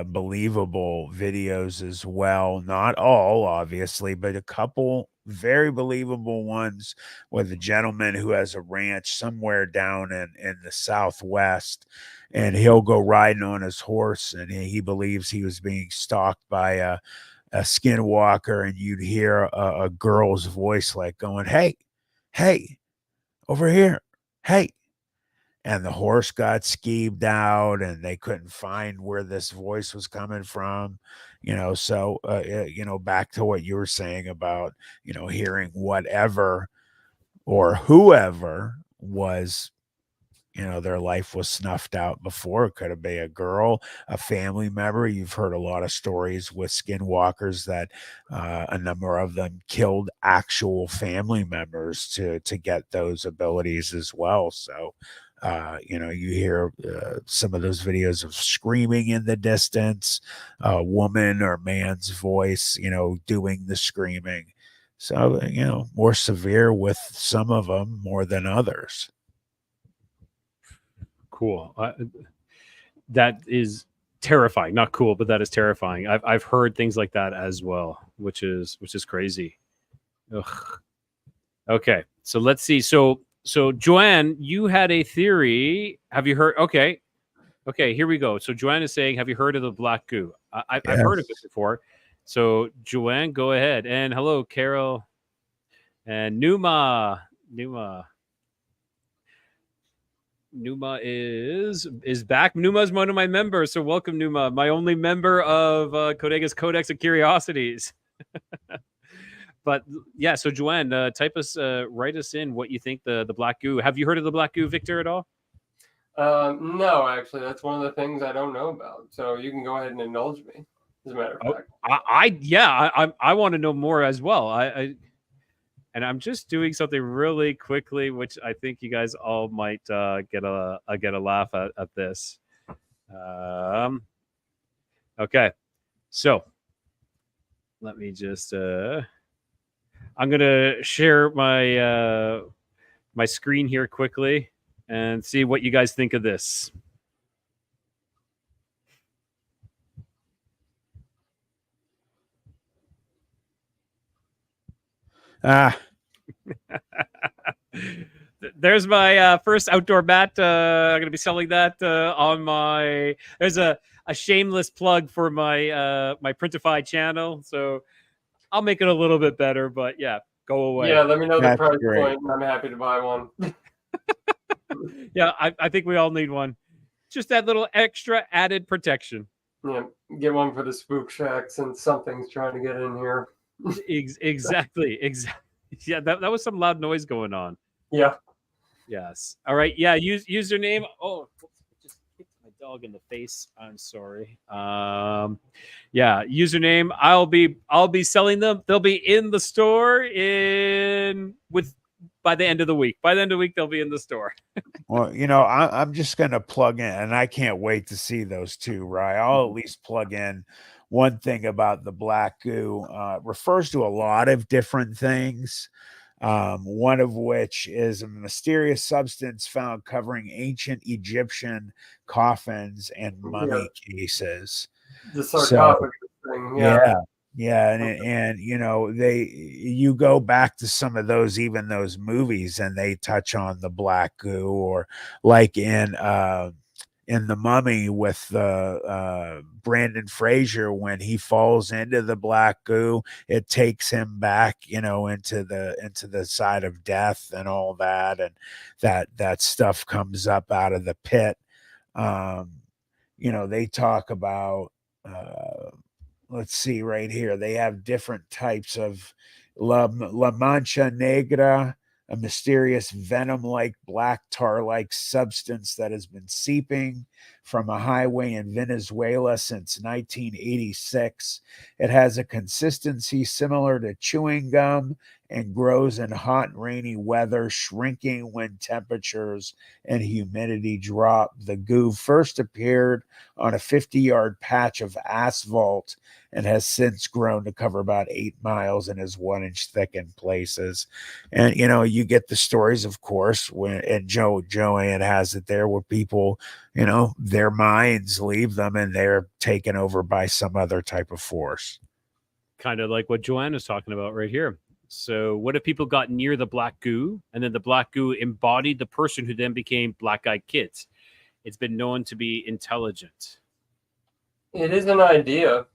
believable videos as well. Not all, obviously, but a couple very believable ones with a gentleman who has a ranch somewhere down in the Southwest, and he'll go riding on his horse, and he believes he was being stalked by a skinwalker, and you'd hear a girl's voice like going, "Hey, hey, over here, hey." And the horse got skeeved out and they couldn't find where this voice was coming from. So back to what you were saying about hearing whatever or whoever was, their life was snuffed out before. It could have been a girl, a family member. You've heard a lot of stories with skinwalkers that a number of them killed actual family members to get those abilities as well. So you hear some of those videos of screaming in the distance, a woman or man's voice, doing the screaming. So, more severe with some of them more than others. Cool. That is terrifying. Not cool, but that is terrifying. I've heard things like that as well, which is crazy. Ugh. Okay, so let's see. So Joanne, you had a theory. Have you heard? Okay, here we go. So Joanne is saying, have you heard of the black goo? I've heard of it Yes. before. So Joanne, go ahead. And hello, Carol and Numa is back. Numa is one of my members, so welcome, Numa, my only member of Codega's Codex of Curiosities. But yeah, so Joanne, write us in what you think the black goo. Have you heard of the black goo, Victor, at all? No, actually, that's one of the things I don't know about. So you can go ahead and indulge me. As a matter of Oh, fact, I want to know more as well. And I'm just doing something really quickly, which I think you guys all might get a laugh at this. Okay, so let me just. I'm gonna share my screen here quickly and see what you guys think of this. Ah, There's my first outdoor mat. I'm gonna be selling that on my. There's a shameless plug for my my Printify channel. So I'll make it a little bit better, but yeah, go away. Yeah, let me know the That's price great. point, and I'm happy to buy one. Yeah, I think we all need one. Just that little extra added protection. Yeah, get one for the spook shack since something's trying to get in here. Exactly. Yeah, that was some loud noise going on. Yeah. Yes. All right. Yeah. Username. Oh, just kicked my dog in the face. I'm sorry. Yeah. Username. I'll be selling them. They'll be in the store by the end of the week. By the end of the week, they'll be in the store. Well, I'm just going to plug in, and I can't wait to see those two, right? I'll at least plug in one thing about the black goo. Refers to a lot of different things. One of which is a mysterious substance found covering ancient Egyptian coffins and mummy cases. The sarcophagus thing. Yeah, and you go back to some of those movies, and they touch on the black goo, or like in The Mummy with Brandon Fraser, when he falls into the black goo, it takes him back, into the side of death and all that, and that stuff comes up out of the pit. They talk about. Let's see right here. They have different types of La Mancha Negra, a mysterious venom-like black tar-like substance that has been seeping from a highway in Venezuela since 1986. It has a consistency similar to chewing gum and grows in hot and rainy weather, shrinking when temperatures and humidity drop. The goo first appeared on a 50-yard patch of asphalt and has since grown to cover about 8 miles and is 1 inch thick in places. And you get the stories, of course, and Joanne has it there, where people, their minds leave them and they're taken over by some other type of force. Kind of like what Joanne is talking about right here. So what if people got near the black goo, and then the black goo embodied the person who then became black-eyed kids? It's been known to be intelligent. It is an idea.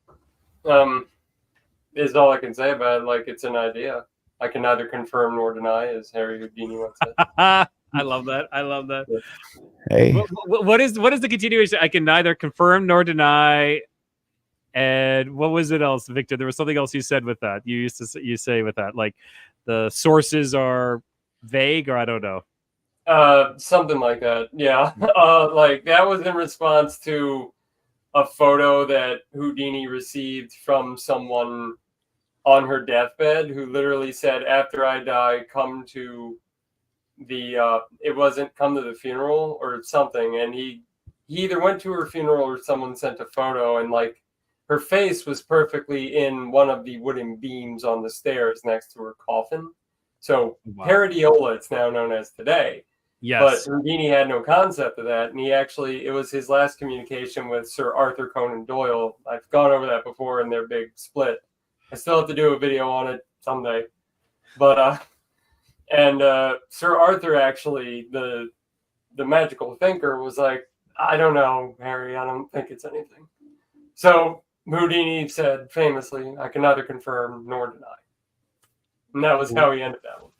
Is all I can say about it. Like, it's an idea. I can neither confirm nor deny, as Harry Houdini once said. I love that. Hey, what is the continuation? I can neither confirm nor deny. And what was it else, Victor? There was something else you said with that. You say with that, like the sources are vague, or I don't know. Something like that. Yeah. Like that was in response to a photo that Houdini received from someone on her deathbed, who literally said, "After I die, come to come to the funeral," or something. And he either went to her funeral or someone sent a photo, and like her face was perfectly in one of the wooden beams on the stairs next to her coffin. So Wow. Paradiola, it's now known as today. Yes. But Houdini had no concept of that, and it was his last communication with Sir Arthur Conan Doyle. I've gone over that before in their big split. I still have to do a video on it someday. But Sir Arthur, actually, the magical thinker, was like, "I don't know, Harry, I don't think it's anything." So Houdini said famously, "I can neither confirm nor deny." And that was how he ended that one.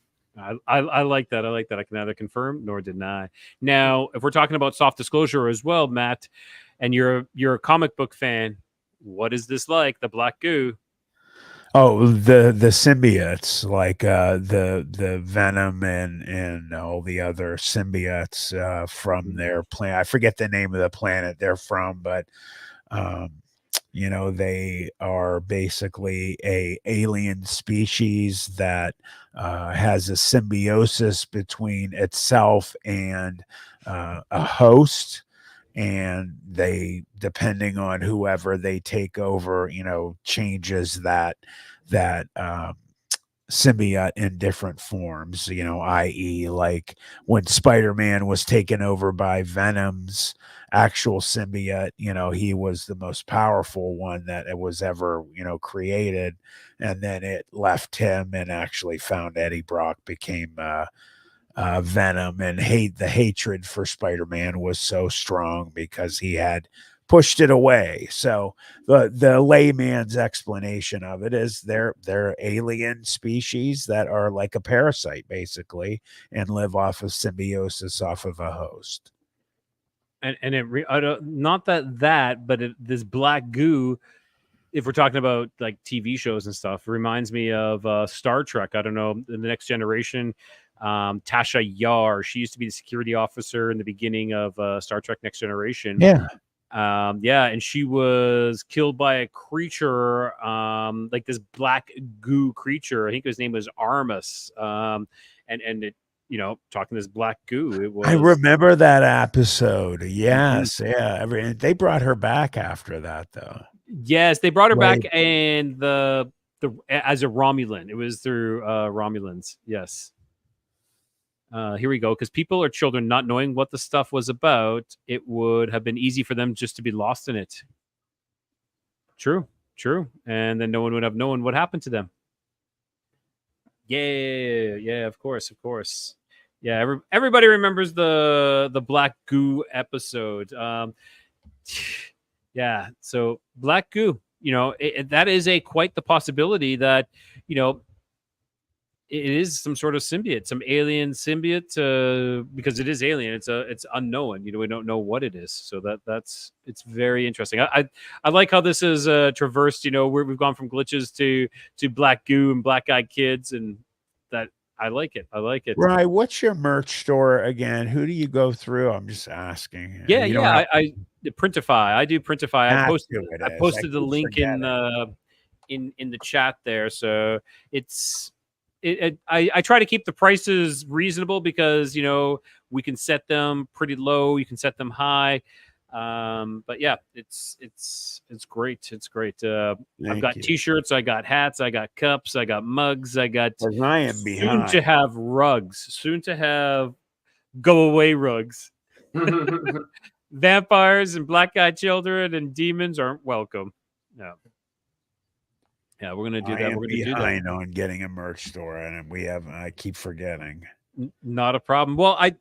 I like that. I can neither confirm nor deny. Now, if we're talking about soft disclosure as well, Matt, and you're a comic book fan, what is this like? The black goo? Oh, the symbiotes, like the venom and all the other symbiotes from their planet. I forget the name of the planet they're from, but they are basically a alien species that has a symbiosis between itself and a host, and they, depending on whoever they take over, changes that symbiote in different forms, i.e., like when Spider-Man was taken over by Venom's actual symbiote, he was the most powerful one that it was ever, created. And then it left him and actually found Eddie Brock, became Venom, and the hatred for Spider-Man was so strong because he had pushed it away. So the layman's explanation of it is they're alien species that are like a parasite basically and live off of symbiosis off of a host. And not but this black goo, if we're talking about like TV shows and stuff, reminds me of Star Trek. I don't know, in The Next Generation, Tasha Yar, she used to be the security officer in the beginning of Star Trek Next Generation. Yeah. And she was killed by a creature, like this black goo creature. I think his name was Armus. And it, talking this black goo. It was. I remember that episode. Yes, yeah. They brought her back after that, though. Yes, they brought her back, and the as a Romulan. It was through Romulans. Yes. Here we go. Because people are children, not knowing what the stuff was about, it would have been easy for them just to be lost in it. True. And then no one would have known what happened to them. Yeah. Of course. Yeah, everybody remembers the black goo episode. Yeah. So black goo. That is quite the possibility that it is some sort of symbiote, some alien symbiote, because it is alien. It's unknown. We don't know what it is. So it's very interesting. I like how this is traversed. We've gone from glitches to black goo and black eyed kids, and that I like it. Right. What's your merch store again? Who do you go through? I'm just asking. Yeah. I Printify. I do Printify. I posted the link in the chat there. So it's. I try to keep the prices reasonable because we can set them pretty low, you can set them high, but yeah, it's great. I've got T-shirts, I got hats, I got cups, I got mugs, I got soon to have rugs, soon to have go away rugs. Vampires and black-eyed children and demons aren't welcome. No. Yeah, we're gonna do that. We're gonna do that. On getting a merch store, and I keep forgetting. Not a problem. Well, I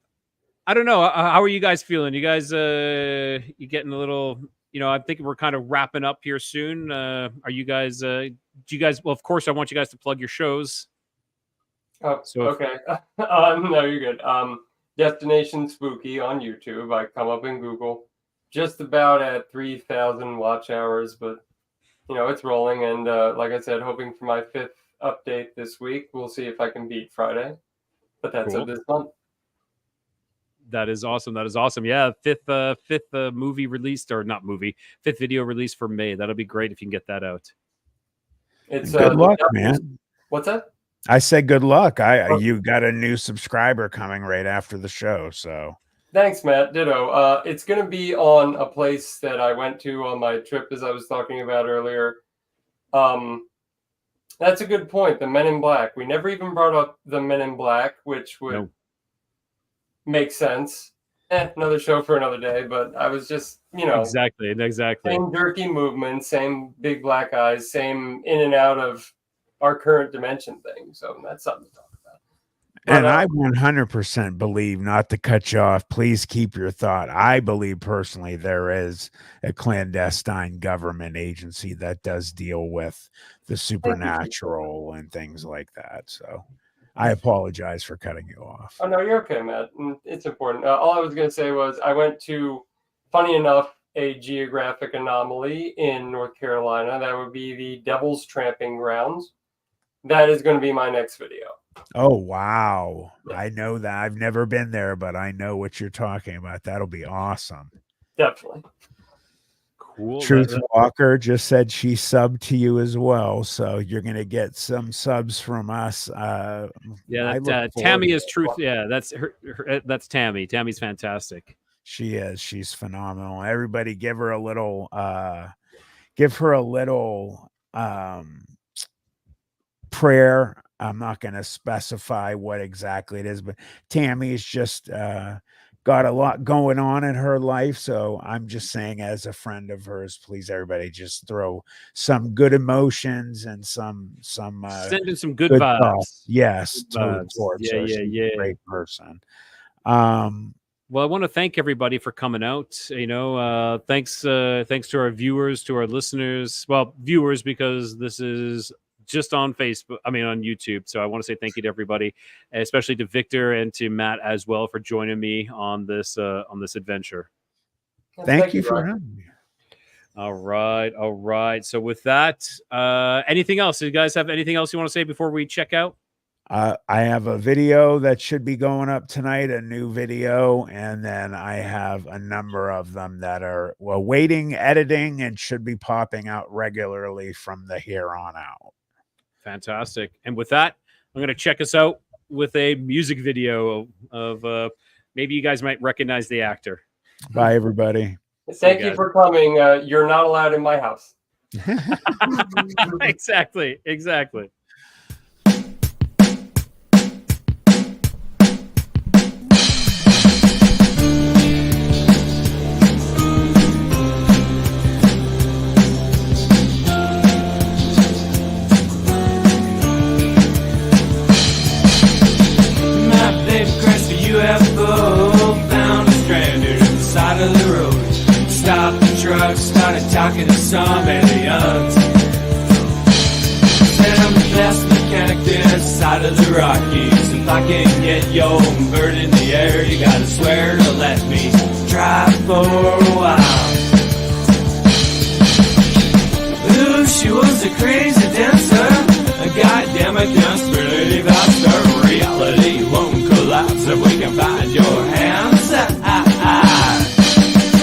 don't know. How are you guys feeling? You guys, you getting a little? I'm thinking we're kind of wrapping up here soon. Are you guys? Do you guys? Well, of course, I want you guys to plug your shows. Oh, so okay. No, you're good. Destination Spooky on YouTube. I come up in Google, just about at 3,000 watch hours, but. It's rolling, and like I said, hoping for my 5th update this week. We'll see if I can beat Friday, but that's cool. This month. That is awesome. Yeah, fifth movie released, or not movie, 5th video released for May. That'll be great if you can get that out. It's good luck, man. What's that? I said good luck. You got a new subscriber coming right after the show, so. Thanks, Matt. Ditto. It's going to be on a place that I went to on my trip, as I was talking about earlier. That's a good point. The Men in Black. We never even brought up the Men in Black, which would make sense. Another show for another day. But I was just, exactly. Same jerky movement, same big black eyes, same in and out of our current dimension thing. So that's something to talk about. And I 100% believe, not to cut you off, please keep your thought. I believe personally there is a clandestine government agency that does deal with the supernatural and things like that. So I apologize for cutting you off. Oh, no, you're okay, Matt. It's important. All I was going to say was I went to, funny enough, a geographic anomaly in North Carolina. That would be the Devil's Tramping Grounds. That is going to be my next video. Oh, wow. Yeah. I know that. I've never been there, but I know what you're talking about. That'll be awesome. Definitely. Cool. Truth Walker just said she subbed to you as well. So you're going to get some subs from us. Tammy is Truth. Yeah, that's her. That's Tammy. Tammy's fantastic. She is. She's phenomenal. Everybody give her a little prayer I'm not going to specify what exactly it is, but Tammy's just got a lot going on in her life. So I'm just saying, as a friend of hers, please, everybody, just throw some good emotions and some Send in some good good vibes. thoughts. Yes, Good vibes. towards Yeah, her. yeah, She's yeah. a great person. Well, I want to thank everybody for coming out. Thanks to our viewers, to our listeners. Well, viewers, because this is just on Facebook. I mean, on YouTube. So I want to say thank you to everybody, especially to Victor and to Matt as well for joining me on this adventure. Thank you for Ryan. having me. All right. So with that, anything else? Do you guys have anything else you want to say before we check out? I have a video that should be going up tonight, a new video, and then I have a number of them that are awaiting editing and should be popping out regularly from the here on out. Fantastic. And with that, I'm going to check us out with a music video of maybe you guys might recognize the actor. Bye, everybody. Thank you for coming. You're not allowed in my house. Exactly. UFO found us stranded at the side of the road. Stopped the truck, started talking to some aliens. Said I'm the best mechanic this side of the Rockies. If I can get your bird in the air, you gotta swear to let me drive for a while. Ooh, she was a crazy dancer, a goddamn conspiracy about reality won't collapse if we can find your hands.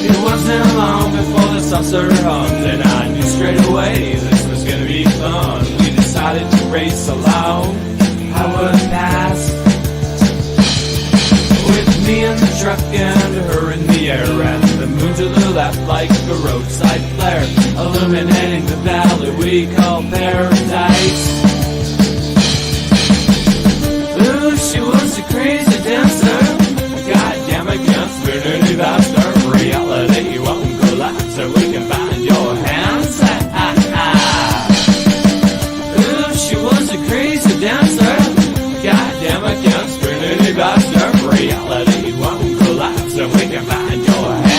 It wasn't long before the saucer hummed, and I knew straight away this was gonna be fun. We decided to race along. I would pass with me in the truck and her in the air, and the moon to the left like a roadside flare, illuminating the valley we call paradise. Ooh, she was a crazy dancer, goddamn it, conspiracy about our reality won't collapse so we can find your hands. Ooh, she was a crazy dancer, goddamn it, conspiracy about our reality won't collapse so we can find your hands.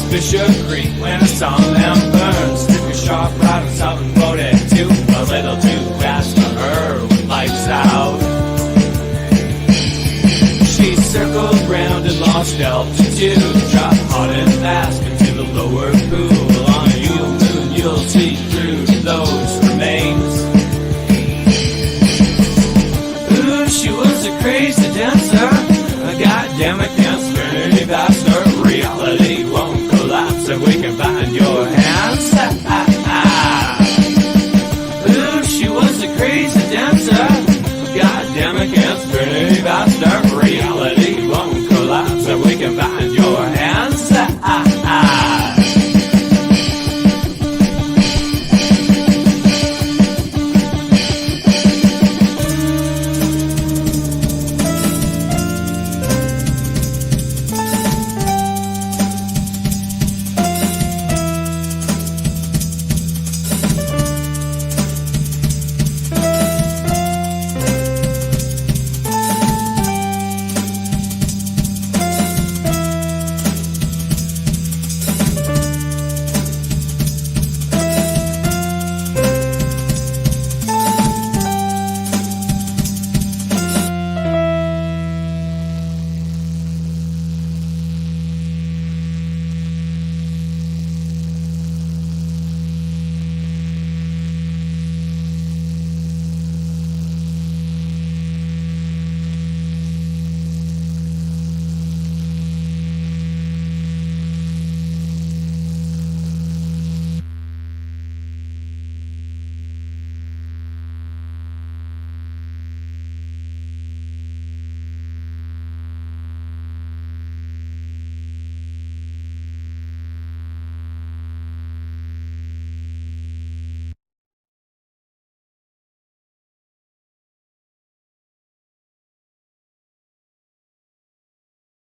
Bishop Creek when I saw them burn. Took a sharp right on something voted too a little too fast for her with lights out. She circled round and lost altitude, dropped hard and fast into the lower pool. On a full moon you'll see through those remains. Ooh, she was a crazy dancer,